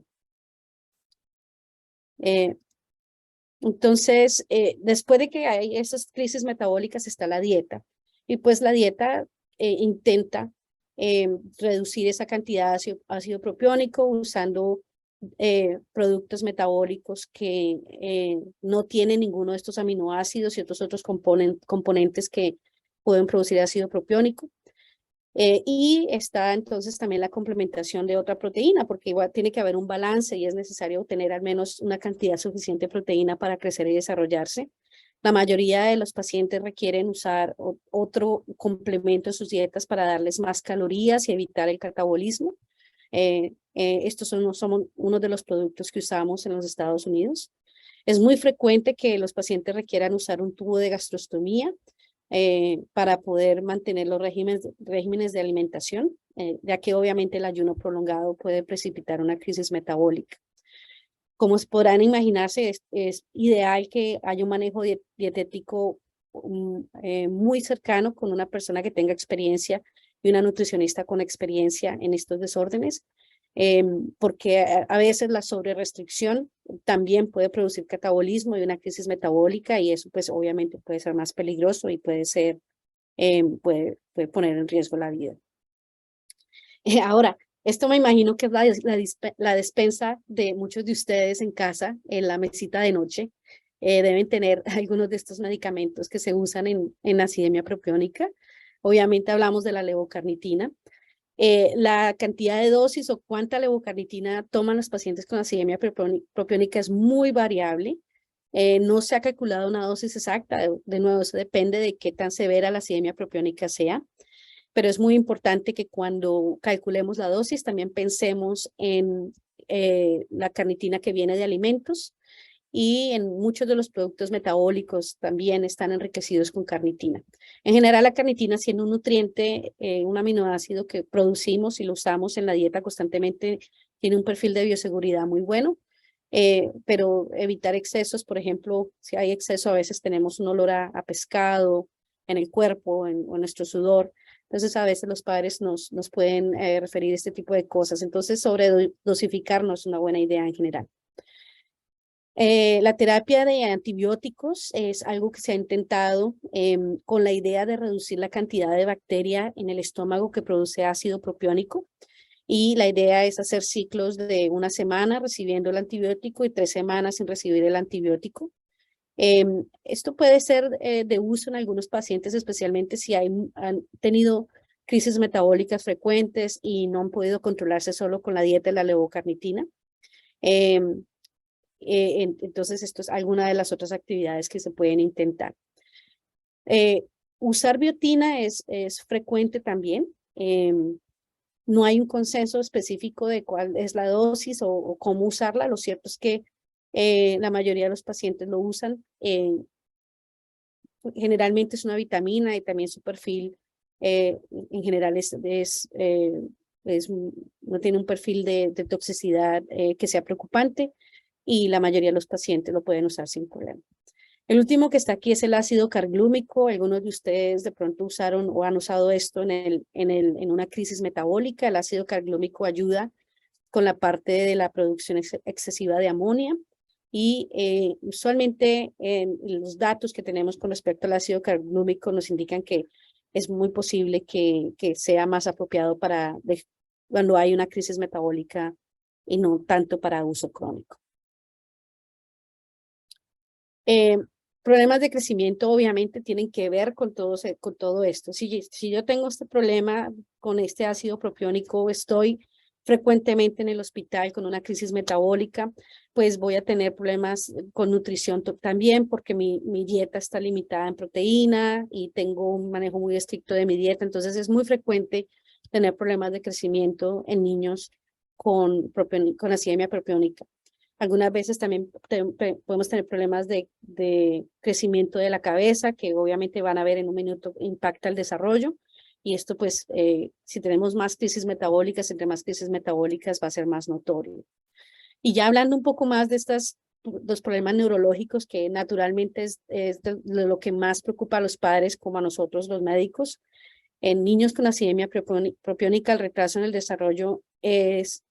Entonces, después de que hay esas crisis metabólicas está la dieta. Y pues la dieta intenta reducir esa cantidad de ácido propiónico usando productos metabólicos que no tienen ninguno de estos aminoácidos y otros componentes que pueden producir ácido propiónico. Y está entonces también la complementación de otra proteína, porque igual tiene que haber un balance y es necesario obtener al menos una cantidad suficiente de proteína para crecer y desarrollarse. La mayoría de los pacientes requieren usar otro complemento en sus dietas para darles más calorías y evitar el catabolismo. Estos son uno de los productos que usamos en los Estados Unidos. Es muy frecuente que los pacientes requieran usar un tubo de gastrostomía para poder mantener los regímenes de alimentación, ya que obviamente el ayuno prolongado puede precipitar una crisis metabólica. Como podrán imaginarse, es ideal que haya un manejo dietético muy cercano con una persona que tenga experiencia y una nutricionista con experiencia en estos desórdenes, porque a veces la sobrerestricción también puede producir catabolismo y una crisis metabólica y eso pues obviamente puede ser más peligroso y puede poner en riesgo la vida. Ahora, esto me imagino que es la despensa de muchos de ustedes en casa, en la mesita de noche. Deben tener algunos de estos medicamentos que se usan en acidemia propiónica. Obviamente hablamos de la levocarnitina. La cantidad de dosis o cuánta levocarnitina toman los pacientes con acidemia propiónica es muy variable. No se ha calculado una dosis exacta. De nuevo, eso depende de qué tan severa la acidemia propiónica sea. Pero es muy importante que cuando calculemos la dosis también pensemos en la carnitina que viene de alimentos y en muchos de los productos metabólicos también están enriquecidos con carnitina. En general, la carnitina siendo un nutriente, un aminoácido que producimos y lo usamos en la dieta constantemente, tiene un perfil de bioseguridad muy bueno, pero evitar excesos, por ejemplo, si hay exceso a veces tenemos un olor a pescado en el cuerpo o en nuestro sudor. Entonces, a veces los padres nos pueden referir este tipo de cosas. Entonces, sobredosificar no es una buena idea en general. La terapia de antibióticos es algo que se ha intentado con la idea de reducir la cantidad de bacteria en el estómago que produce ácido propiónico. Y la idea es hacer ciclos de 1 semana recibiendo el antibiótico y 3 semanas sin recibir el antibiótico. Esto puede ser de uso en algunos pacientes, especialmente si han tenido crisis metabólicas frecuentes y no han podido controlarse solo con la dieta de la levocarnitina. Entonces, esto es alguna de las otras actividades que se pueden intentar. Usar biotina es frecuente también. No hay un consenso específico de cuál es la dosis o cómo usarla. Lo cierto es que la mayoría de los pacientes lo usan. Generalmente es una vitamina y también su perfil en general no tiene un perfil de toxicidad que sea preocupante y la mayoría de los pacientes lo pueden usar sin problema. El último que está aquí es el ácido carglúmico. Algunos de ustedes de pronto usaron o han usado esto en una crisis metabólica. El ácido carglúmico ayuda con la parte de la producción excesiva de amonía. Y usualmente los datos que tenemos con respecto al ácido carglúmico nos indican que es muy posible que sea más apropiado para cuando hay una crisis metabólica y no tanto para uso crónico. Problemas de crecimiento obviamente tienen que ver con todo esto. Si yo tengo este problema con este ácido propiónico, estoy frecuentemente en el hospital con una crisis metabólica, pues voy a tener problemas con nutrición también, porque mi dieta está limitada en proteína y tengo un manejo muy estricto de mi dieta. Entonces es muy frecuente tener problemas de crecimiento en niños con acidemia propiónica. Algunas veces también podemos tener problemas de crecimiento de la cabeza, que obviamente van a ver en un minuto, impacta el desarrollo. Y esto pues, si tenemos más crisis metabólicas, entre más crisis metabólicas va a ser más notorio. Y ya hablando un poco más de los problemas neurológicos, que naturalmente es de lo que más preocupa a los padres como a nosotros los médicos. En niños con acidemia propiónica, el retraso en el desarrollo es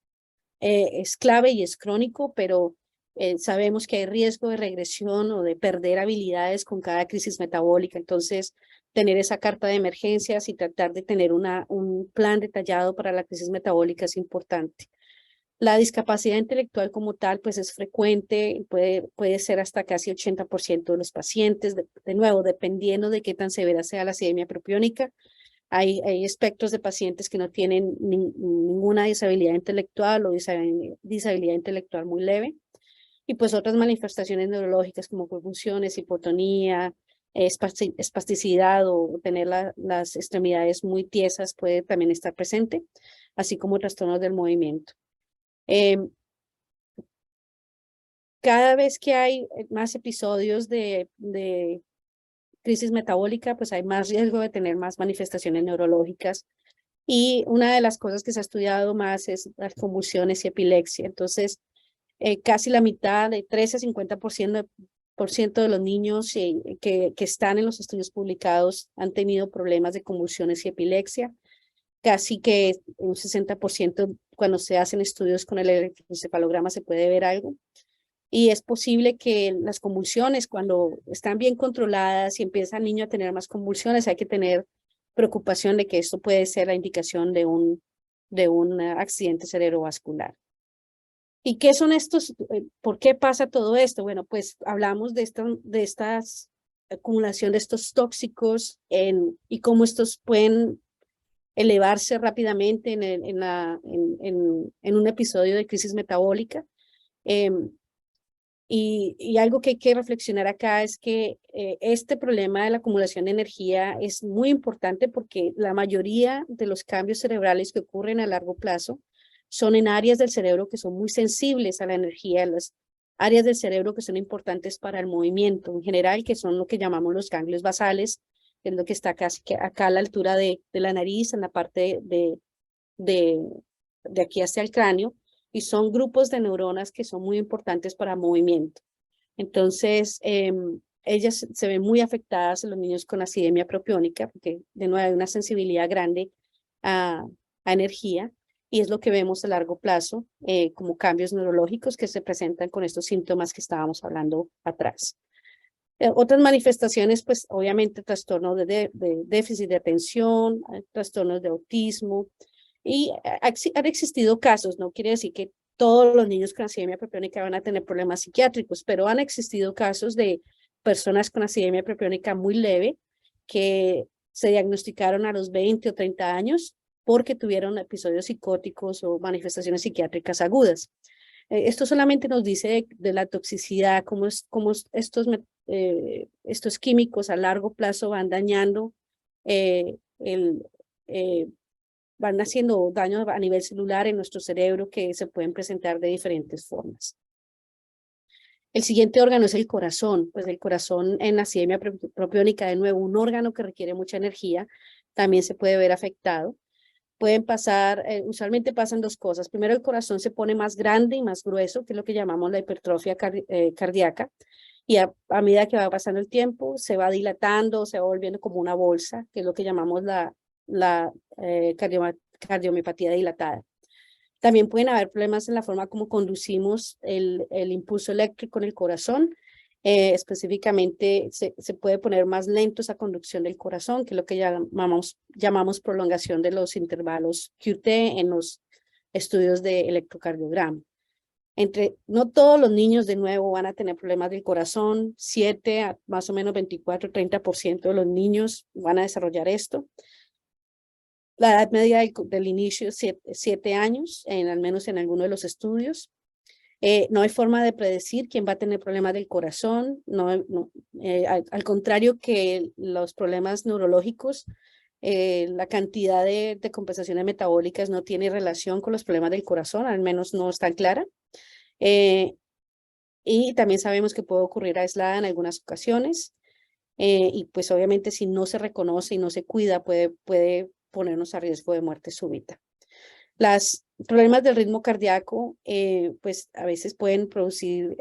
clave y es crónico, pero sabemos que hay riesgo de regresión o de perder habilidades con cada crisis metabólica. Entonces, tener esa carta de emergencias y tratar de tener un plan detallado para la crisis metabólica es importante. La discapacidad intelectual como tal, pues es frecuente, puede ser hasta casi 80% de los pacientes, de nuevo, dependiendo de qué tan severa sea la acidemia propiónica. Hay espectros de pacientes que no tienen ninguna disabilidad intelectual o disabilidad intelectual muy leve. Y pues otras manifestaciones neurológicas como convulsiones, hipotonía, espasticidad o tener las extremidades muy tiesas puede también estar presente, así como trastornos del movimiento. Cada vez que hay más episodios de crisis metabólica, pues hay más riesgo de tener más manifestaciones neurológicas. Y una de las cosas que se ha estudiado más es las convulsiones y epilepsia. Entonces, casi la mitad, de 13 a 50% de los niños que están en los estudios publicados han tenido problemas de convulsiones y epilepsia. Casi que un 60% cuando se hacen estudios con el electroencefalograma se puede ver algo. Y es posible que las convulsiones, cuando están bien controladas y empieza el niño a tener más convulsiones, hay que tener preocupación de que esto puede ser la indicación de un accidente cerebrovascular. ¿Y qué son estos? ¿Por qué pasa todo esto? Bueno, pues hablamos de esta acumulación de estos tóxicos y cómo estos pueden elevarse rápidamente en un episodio de crisis metabólica. Y algo que hay que reflexionar acá es que este problema de la acumulación de energía es muy importante porque la mayoría de los cambios cerebrales que ocurren a largo plazo son en áreas del cerebro que son muy sensibles a la energía, las áreas del cerebro que son importantes para el movimiento en general, que son lo que llamamos los ganglios basales, que es lo que está casi acá a la altura de la nariz, en la parte de aquí hacia el cráneo, y son grupos de neuronas que son muy importantes para movimiento. Entonces, ellas se ven muy afectadas en los niños con acidemia propiónica, porque de nuevo hay una sensibilidad grande a energía, y es lo que vemos a largo plazo como cambios neurológicos que se presentan con estos síntomas que estábamos hablando atrás. Otras manifestaciones, pues obviamente trastornos de déficit de atención, trastornos de autismo, y han existido casos, no quiere decir que todos los niños con acidemia propiónica van a tener problemas psiquiátricos, pero han existido casos de personas con acidemia propiónica muy leve que se diagnosticaron a los 20 o 30 años porque tuvieron episodios psicóticos o manifestaciones psiquiátricas agudas. Esto solamente nos dice de la toxicidad, cómo estos químicos a largo plazo van dañando van haciendo daño a nivel celular en nuestro cerebro que se pueden presentar de diferentes formas. El siguiente órgano es el corazón. Pues el corazón en acidemia propiónica, de nuevo, un órgano que requiere mucha energía, también se puede ver afectado. Pueden pasar, usualmente pasan dos cosas. Primero, el corazón se pone más grande y más grueso, que es lo que llamamos la hipertrofia cardíaca. y a medida que va pasando el tiempo se va dilatando, se va volviendo como una bolsa, que es lo que llamamos la cardiomiopatía dilatada. También pueden haber problemas en la forma como conducimos el impulso eléctrico en el corazón. Específicamente se puede poner más lento esa conducción del corazón, que es lo que llamamos prolongación de los intervalos QT en los estudios de electrocardiograma. No todos los niños de nuevo van a tener problemas del corazón, 7 a más o menos 24-30% de los niños van a desarrollar esto. La edad media del inicio es 7 años, al menos en alguno de los estudios. No hay forma de predecir quién va a tener problemas del corazón, al contrario que los problemas neurológicos, la cantidad de compensaciones metabólicas no tiene relación con los problemas del corazón, al menos no está clara. Y también sabemos que puede ocurrir aislada en algunas ocasiones, y pues obviamente si no se reconoce y no se cuida puede ponernos a riesgo de muerte súbita. Los problemas del ritmo cardíaco, pues a veces pueden producir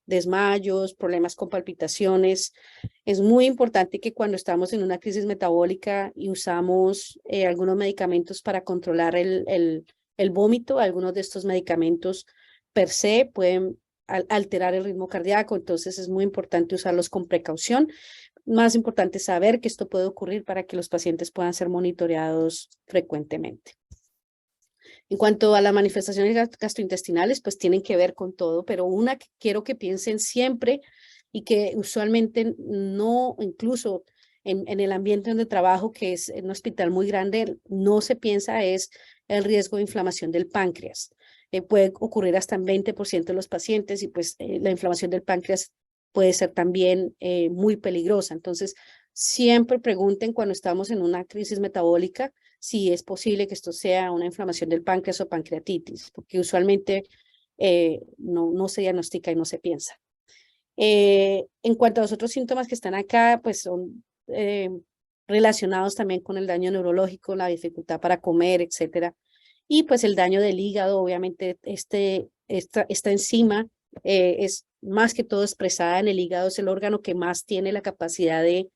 desmayos, problemas con palpitaciones. Es muy importante que cuando estamos en una crisis metabólica y usamos algunos medicamentos para controlar el vómito, algunos de estos medicamentos per se pueden alterar el ritmo cardíaco, entonces es muy importante usarlos con precaución. Más importante saber que esto puede ocurrir para que los pacientes puedan ser monitoreados frecuentemente. En cuanto a las manifestaciones gastrointestinales, pues tienen que ver con todo, pero una que quiero que piensen siempre y que usualmente no, incluso en el ambiente donde trabajo, que es en un hospital muy grande, no se piensa es el riesgo de inflamación del páncreas. Puede ocurrir hasta en 20% de los pacientes y pues la inflamación del páncreas puede ser también muy peligrosa. Entonces, siempre pregunten cuando estamos en una crisis metabólica si es posible que esto sea una inflamación del páncreas o pancreatitis, porque usualmente no se diagnostica y no se piensa. En cuanto a los otros síntomas que están acá, pues son relacionados también con el daño neurológico, la dificultad para comer, etcétera. Y pues el daño del hígado, obviamente esta enzima es más que todo expresada en el hígado, es el órgano que más tiene la capacidad de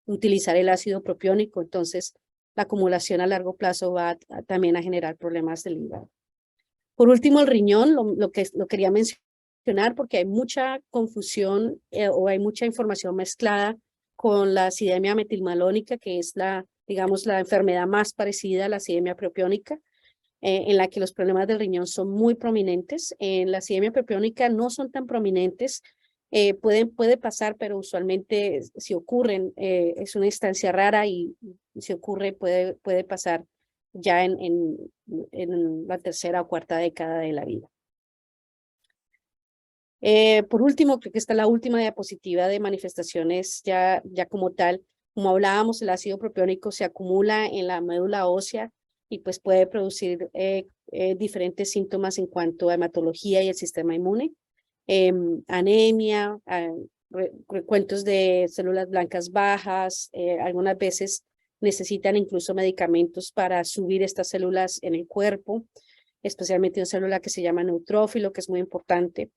utilizar el ácido propiónico, entonces la acumulación a largo plazo va también a generar problemas del hígado. Por último, el riñón, lo quería mencionar porque hay mucha confusión o hay mucha información mezclada con la acidemia metilmalónica, que es digamos, la enfermedad más parecida a la acidemia propiónica, en la que los problemas del riñón son muy prominentes. En la acidemia propiónica no son tan prominentes, puede pasar, pero usualmente si ocurren es una instancia rara y si ocurre puede pasar ya en la tercera o cuarta década de la vida. Por último, creo que esta es la última diapositiva de manifestaciones ya como tal. Como hablábamos, el ácido propiónico se acumula en la médula ósea y pues puede producir diferentes síntomas en cuanto a hematología y el sistema inmune. Anemia, recuentos de células blancas bajas, algunas veces necesitan incluso medicamentos para subir estas células en el cuerpo, especialmente una célula que se llama neutrófilo, que es muy importante.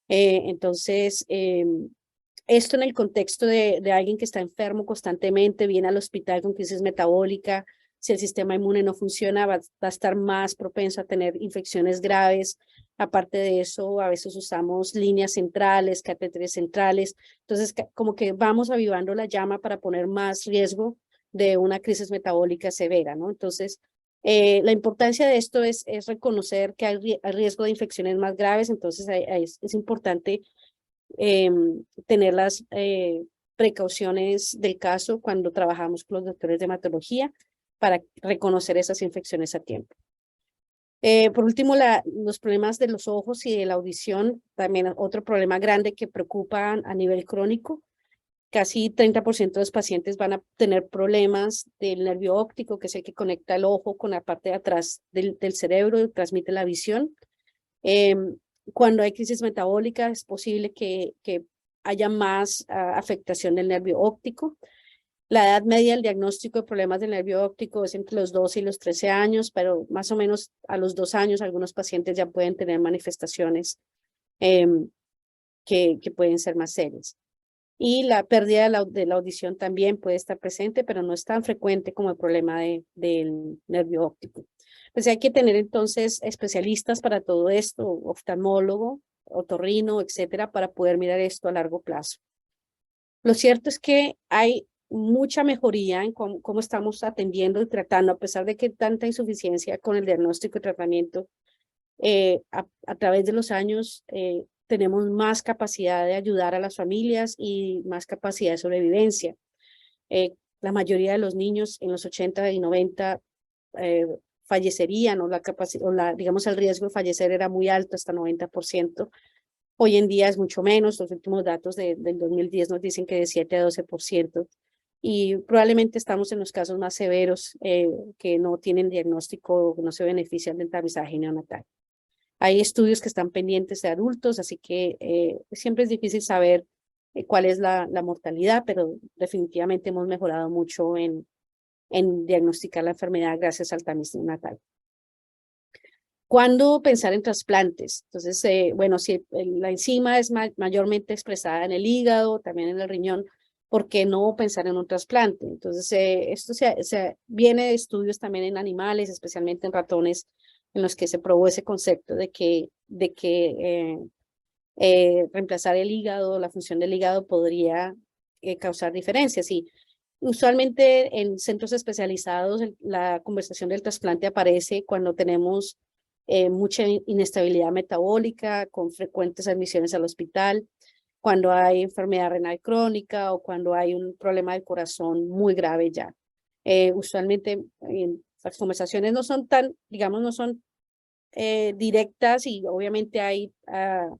Entonces, esto en el contexto de alguien que está enfermo constantemente, viene al hospital con crisis metabólica, si el sistema inmune no funciona, va a estar más propenso a tener infecciones graves. Aparte de eso, a veces usamos líneas centrales, catéteres centrales. Entonces, como que vamos avivando la llama para poner más riesgo de una crisis metabólica severa, ¿no? Entonces, la importancia de esto es reconocer que hay riesgo de infecciones más graves. Entonces, es importante tener las precauciones del caso cuando trabajamos con los doctores de hematología para reconocer esas infecciones a tiempo. Por último, los problemas de los ojos y de la audición, también otro problema grande que preocupa a nivel crónico. Casi 30% de los pacientes van a tener problemas del nervio óptico, que es el que conecta el ojo con la parte de atrás del cerebro y transmite la visión. Cuando hay crisis metabólica es posible que haya más afectación del nervio óptico. La edad media del diagnóstico de problemas del nervio óptico es entre los 12 y los 13 años, pero más o menos a los 2 años algunos pacientes ya pueden tener manifestaciones que pueden ser más serias. Y la pérdida de la audición también puede estar presente, pero no es tan frecuente como el problema del nervio óptico. Pues hay que tener entonces especialistas para todo esto, oftalmólogo, otorrino, etcétera, para poder mirar esto a largo plazo. Lo cierto es que hay mucha mejoría en cómo estamos atendiendo y tratando, a pesar de que tanta insuficiencia con el diagnóstico y tratamiento. A través de los años tenemos más capacidad de ayudar a las familias y más capacidad de sobrevivencia. La mayoría de los niños en los 80 y 90 fallecerían, digamos, el riesgo de fallecer era muy alto, hasta 90%. Hoy en día es mucho menos. Los últimos datos del 2010 nos dicen que de 7 a 12%. Y probablemente estamos en los casos más severos que no tienen diagnóstico, no se benefician del tamizaje neonatal. Hay estudios que están pendientes de adultos, así que siempre es difícil saber cuál es la mortalidad, pero definitivamente hemos mejorado mucho en diagnosticar la enfermedad gracias al tamiz neonatal. ¿Cuándo pensar en trasplantes? Entonces, bueno, si la enzima es mayormente expresada en el hígado, también en el riñón, ¿por qué no pensar en un trasplante? Entonces, esto viene de estudios también en animales, especialmente en ratones, en los que se probó ese concepto de que reemplazar el hígado, la función del hígado podría causar diferencias. Y usualmente en centros especializados la conversación del trasplante aparece cuando tenemos mucha inestabilidad metabólica, con frecuentes admisiones al hospital, cuando hay enfermedad renal crónica o cuando hay un problema del corazón muy grave ya. Usualmente las conversaciones no son tan, digamos, no son directas y obviamente hay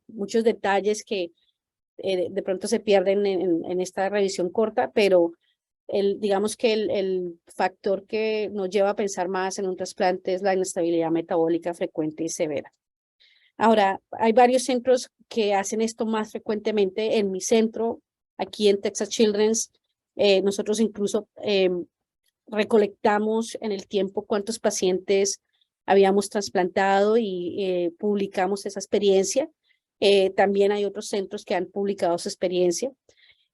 muchos detalles que de pronto se pierden en esta revisión corta, pero digamos que el factor que nos lleva a pensar más en un trasplante es la inestabilidad metabólica frecuente y severa. Ahora, hay varios centros que hacen esto más frecuentemente. En mi centro, aquí en Texas Children's, nosotros incluso recolectamos en el tiempo cuántos pacientes habíamos trasplantado y publicamos esa experiencia. También hay otros centros que han publicado su experiencia.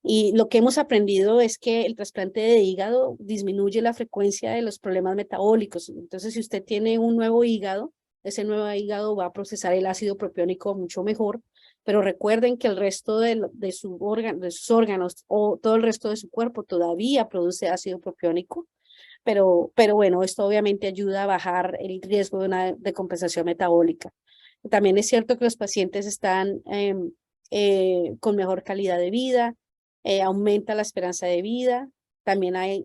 Y lo que hemos aprendido es que el trasplante de hígado disminuye la frecuencia de los problemas metabólicos. Entonces, si usted tiene un nuevo hígado, ese nuevo hígado va a procesar el ácido propiónico mucho mejor, pero recuerden que el resto de sus órganos o todo el resto de su cuerpo todavía produce ácido propiónico, pero bueno, esto obviamente ayuda a bajar el riesgo de una decompensación metabólica. También es cierto que los pacientes están con mejor calidad de vida, aumenta la esperanza de vida, también hay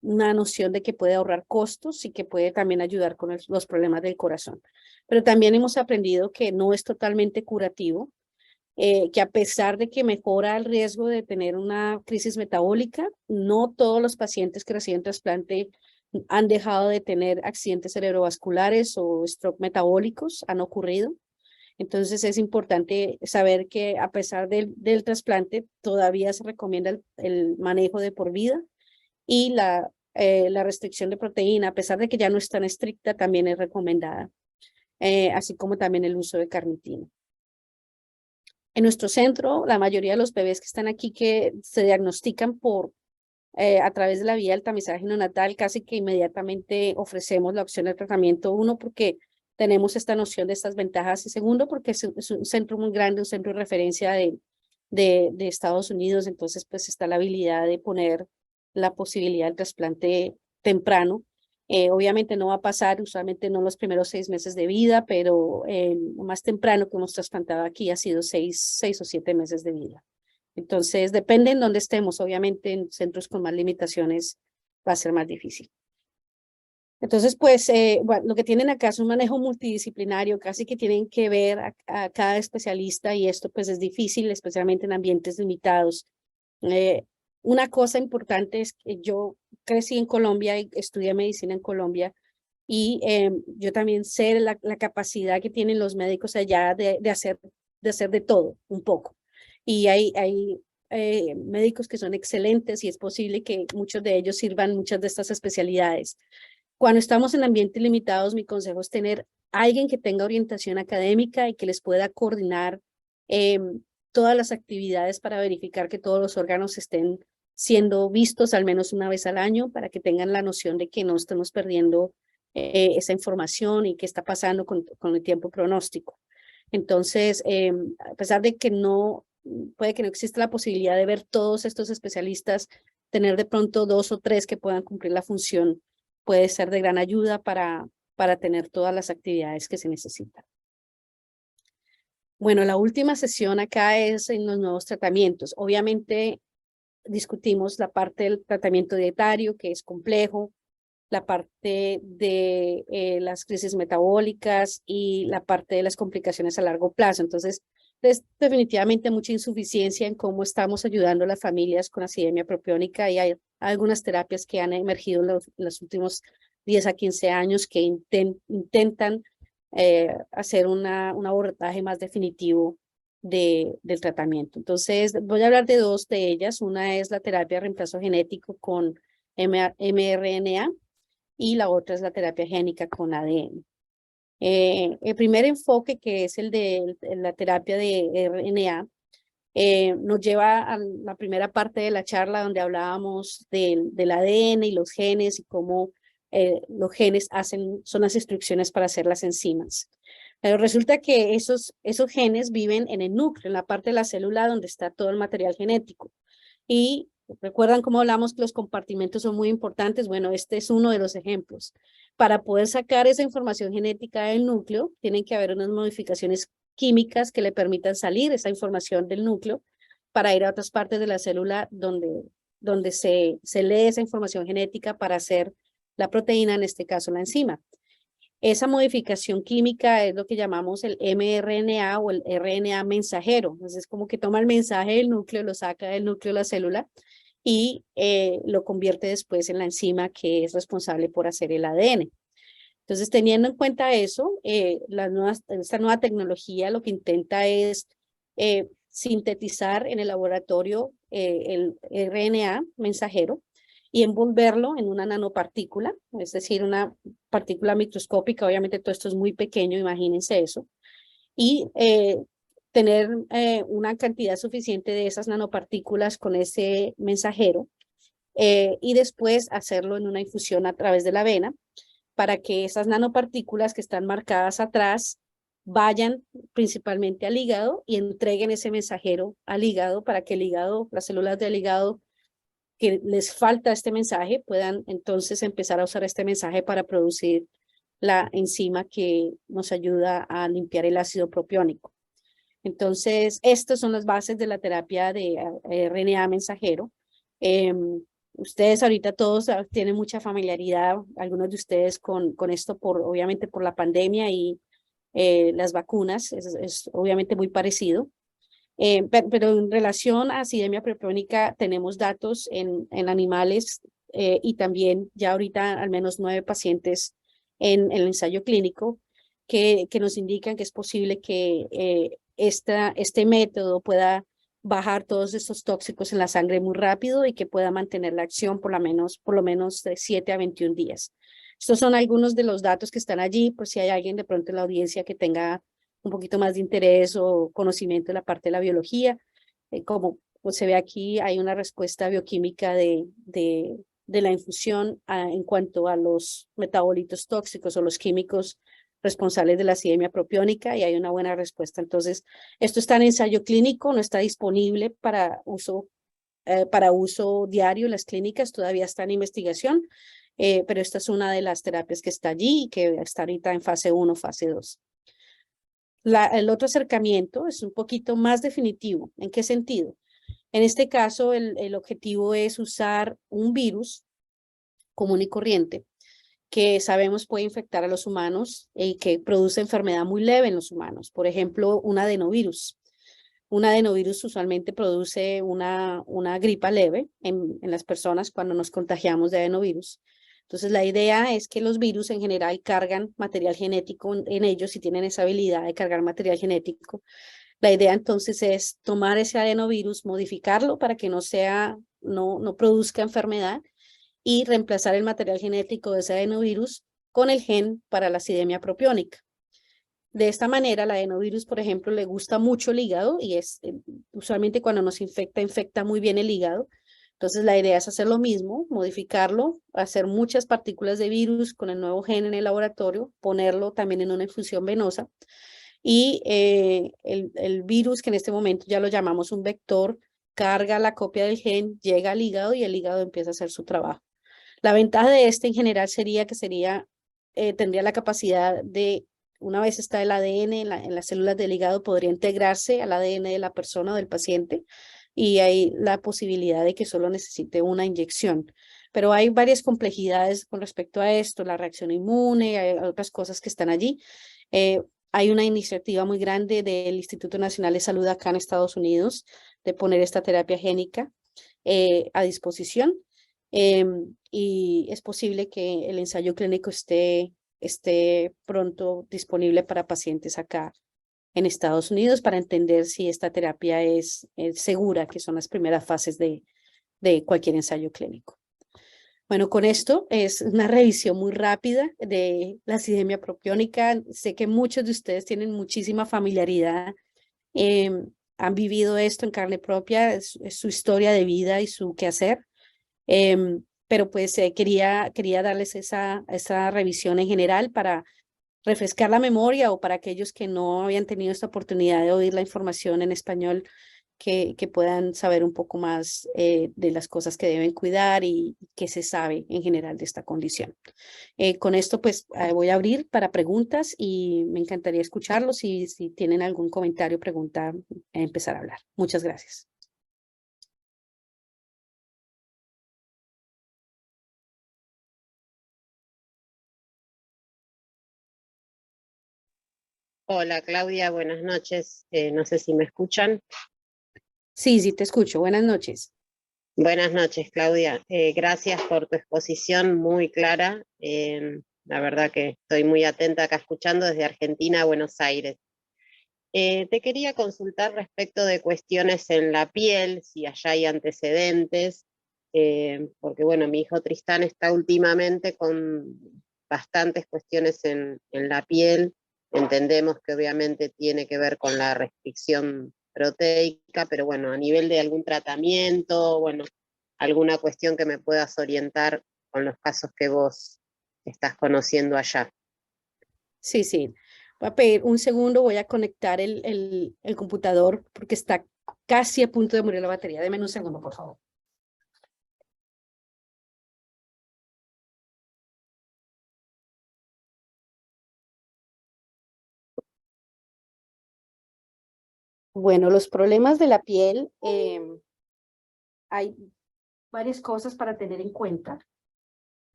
una noción de que puede ahorrar costos y que puede también ayudar con los problemas del corazón. Pero también hemos aprendido que no es totalmente curativo, que a pesar de que mejora el riesgo de tener una crisis metabólica, no todos los pacientes que reciben trasplante han dejado de tener accidentes cerebrovasculares o stroke metabólicos, han ocurrido. Entonces es importante saber que a pesar del trasplante todavía se recomienda el manejo de por vida y la restricción de proteína, a pesar de que ya no es tan estricta, también es recomendada, así como también el uso de carnitina. En nuestro centro, la mayoría de los bebés que están aquí que se diagnostican a través de la vía del tamizaje neonatal, casi que inmediatamente ofrecemos la opción de tratamiento. Uno, porque tenemos esta noción de estas ventajas, y segundo, porque es un centro muy grande, un centro de referencia de Estados Unidos, entonces pues está la habilidad de poner la posibilidad del trasplante temprano. Obviamente no va a pasar, usualmente no los primeros 6 meses de vida, pero lo más temprano que hemos trasplantado aquí ha sido 6 o 7 meses de vida. Entonces, depende en dónde estemos. Obviamente, en centros con más limitaciones va a ser más difícil. Entonces, pues, bueno, lo que tienen acá es un manejo multidisciplinario, casi que tienen que ver a cada especialista y esto pues es difícil, especialmente en ambientes limitados. Una cosa importante es que yo crecí en Colombia y estudié medicina en Colombia y yo también sé la capacidad que tienen los médicos allá de hacer de todo, un poco. Y hay médicos que son excelentes y es posible que muchos de ellos sirvan muchas de estas especialidades. Cuando estamos en ambientes limitados, mi consejo es tener a alguien que tenga orientación académica y que les pueda coordinar todas las actividades para verificar que todos los órganos estén siendo vistos al menos una vez al año, para que tengan la noción de que no estemos perdiendo esa información y qué está pasando con el tiempo pronóstico. Entonces, a pesar de que puede que no exista la posibilidad de ver todos estos especialistas, tener de pronto 2 o 3 que puedan cumplir la función puede ser de gran ayuda para tener todas las actividades que se necesitan. Bueno, la última sesión acá es en los nuevos tratamientos. Obviamente discutimos la parte del tratamiento dietario, que es complejo, la parte de las crisis metabólicas y la parte de las complicaciones a largo plazo. Entonces, es definitivamente mucha insuficiencia en cómo estamos ayudando a las familias con acidemia propiónica, y hay algunas terapias que han emergido en los últimos 10 a 15 años que intentan hacer un abordaje más definitivo del tratamiento. Entonces, voy a hablar de 2 de ellas. Una es la terapia de reemplazo genético con mRNA y la otra es la terapia génica con ADN. El primer enfoque, que es el de la terapia de RNA, nos lleva a la primera parte de la charla donde hablábamos del ADN y los genes y cómo los genes son las instrucciones para hacer las enzimas. Pero resulta que esos genes viven en el núcleo, en la parte de la célula donde está todo el material genético. Y recuerdan cómo hablamos que los compartimentos son muy importantes. Bueno, este es uno de los ejemplos. Para poder sacar esa información genética del núcleo, tienen que haber unas modificaciones químicas que le permitan salir esa información del núcleo para ir a otras partes de la célula donde se lee esa información genética para hacer la proteína, en este caso la enzima. Esa modificación química es lo que llamamos el mRNA o el RNA mensajero. Entonces, es como que toma el mensaje del núcleo, lo saca del núcleo de la célula y lo convierte después en la enzima que es responsable por hacer el ADN. Entonces, teniendo en cuenta eso, esta nueva tecnología lo que intenta es sintetizar en el laboratorio el RNA mensajero y envolverlo en una nanopartícula, es decir, una partícula microscópica. Obviamente todo esto es muy pequeño, imagínense eso, y tener una cantidad suficiente de esas nanopartículas con ese mensajero y después hacerlo en una infusión a través de la vena para que esas nanopartículas que están marcadas atrás vayan principalmente al hígado y entreguen ese mensajero al hígado para que el hígado, las células del hígado que les falta este mensaje, puedan entonces empezar a usar este mensaje para producir la enzima que nos ayuda a limpiar el ácido propiónico. Entonces, estas son las bases de la terapia de RNA mensajero. Ustedes ahorita todos tienen mucha familiaridad, algunos de ustedes con esto, obviamente por la pandemia y las vacunas, es obviamente muy parecido. Pero en relación a acidemia propiónica tenemos datos en animales y también ya ahorita al menos 9 pacientes en el ensayo clínico que nos indican que es posible que este método pueda bajar todos estos tóxicos en la sangre muy rápido y que pueda mantener la acción por lo menos de 7 a 21 días. Estos son algunos de los datos que están allí, por si hay alguien de pronto en la audiencia que tenga un poquito más de interés o conocimiento de la parte de la biología. Como pues se ve aquí, hay una respuesta bioquímica de la infusión en cuanto a los metabolitos tóxicos o los químicos responsables de la acidemia propiónica, y hay una buena respuesta. Entonces, esto está en ensayo clínico, no está disponible para uso diario en las clínicas, todavía está en investigación, pero esta es una de las terapias que está allí y que está ahorita en fase 1, fase 2. El otro acercamiento es un poquito más definitivo. ¿En qué sentido? En este caso, el objetivo es usar un virus común y corriente que sabemos puede infectar a los humanos y que produce enfermedad muy leve en los humanos. Por ejemplo, un adenovirus. Un adenovirus usualmente produce una gripa leve en las personas cuando nos contagiamos de adenovirus. Entonces, la idea es que los virus en general cargan material genético en ellos y tienen esa habilidad de cargar material genético. La idea entonces es tomar ese adenovirus, modificarlo para que no produzca enfermedad y reemplazar el material genético de ese adenovirus con el gen para la acidemia propiónica. De esta manera, la adenovirus, por ejemplo, le gusta mucho el hígado y usualmente cuando nos infecta, infecta muy bien el hígado. Entonces, la idea es hacer lo mismo, modificarlo, hacer muchas partículas de virus con el nuevo gen en el laboratorio, ponerlo también en una infusión venosa. Y el virus, que en este momento ya lo llamamos un vector, carga la copia del gen, llega al hígado y el hígado empieza a hacer su trabajo. La ventaja de este en general sería que tendría la capacidad de, una vez está el ADN en las células del hígado, podría integrarse al ADN de la persona o del paciente y hay la posibilidad de que solo necesite una inyección. Pero hay varias complejidades con respecto a esto, la reacción inmune, hay otras cosas que están allí. Hay una iniciativa muy grande del Instituto Nacional de Salud acá en Estados Unidos de poner esta terapia génica a disposición. Y es posible que el ensayo clínico esté pronto disponible para pacientes acá en Estados Unidos para entender si esta terapia es segura, que son las primeras fases de cualquier ensayo clínico. Bueno, con esto es una revisión muy rápida de la acidemia propiónica. Sé que muchos de ustedes tienen muchísima familiaridad, han vivido esto en carne propia, es su historia de vida y su quehacer. Pero pues quería darles esa revisión en general para refrescar la memoria o para aquellos que no habían tenido esta oportunidad de oír la información en español, que puedan saber un poco más de las cosas que deben cuidar y qué se sabe en general de esta condición. Con esto pues voy a abrir para preguntas y me encantaría escucharlos y si tienen algún comentario o pregunta, empezar a hablar. Muchas gracias. Hola Claudia, buenas noches. No sé si me escuchan. Sí, sí te escucho. Buenas noches. Buenas noches, Claudia. Gracias por tu exposición muy clara. La verdad que estoy muy atenta acá escuchando desde Argentina a Buenos Aires. Te quería consultar respecto de cuestiones en la piel, si allá hay antecedentes, porque bueno, mi hijo Tristán está últimamente con bastantes cuestiones en la piel. Entendemos que obviamente tiene que ver con la restricción proteica, pero bueno, a nivel de algún tratamiento, bueno, alguna cuestión que me puedas orientar con los casos que vos estás conociendo allá. Sí, sí. Voy a pedir un segundo, voy a conectar el computador porque está casi a punto de morir la batería. Deme un segundo, por favor. Bueno, los problemas de la piel, hay varias cosas para tener en cuenta.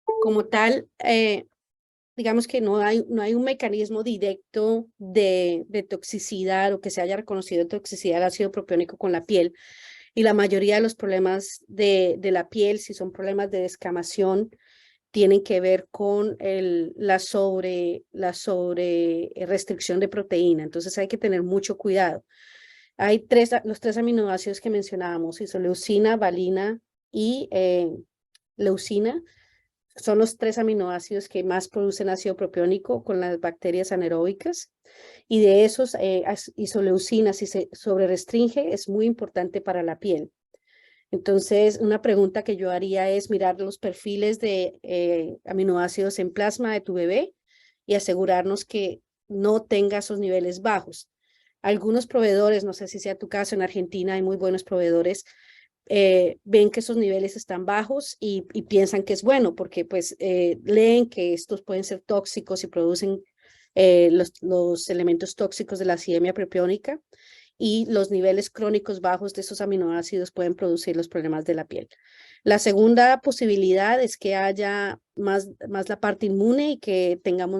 Como tal, digamos que no hay un mecanismo directo de toxicidad o que se haya reconocido toxicidad del ácido propiónico con la piel. Y la mayoría de los problemas de la piel, si son problemas de descamación, tienen que ver con la sobre restricción de proteína. Entonces hay que tener mucho cuidado. Hay los tres aminoácidos que mencionábamos, isoleucina, valina y leucina. Son los tres aminoácidos que más producen ácido propiónico con las bacterias anaeróbicas. Y de esos, isoleucina, si se sobrerestringe, es muy importante para la piel. Entonces, una pregunta que yo haría es mirar los perfiles de aminoácidos en plasma de tu bebé y asegurarnos que no tenga esos niveles bajos. Algunos proveedores, no sé si sea tu caso, en Argentina hay muy buenos proveedores, ven que esos niveles están bajos y piensan que es bueno porque pues leen que estos pueden ser tóxicos y producen los elementos tóxicos de la acidemia propiónica y los niveles crónicos bajos de esos aminoácidos pueden producir los problemas de la piel. La segunda posibilidad es que haya más la parte inmune y que tengamos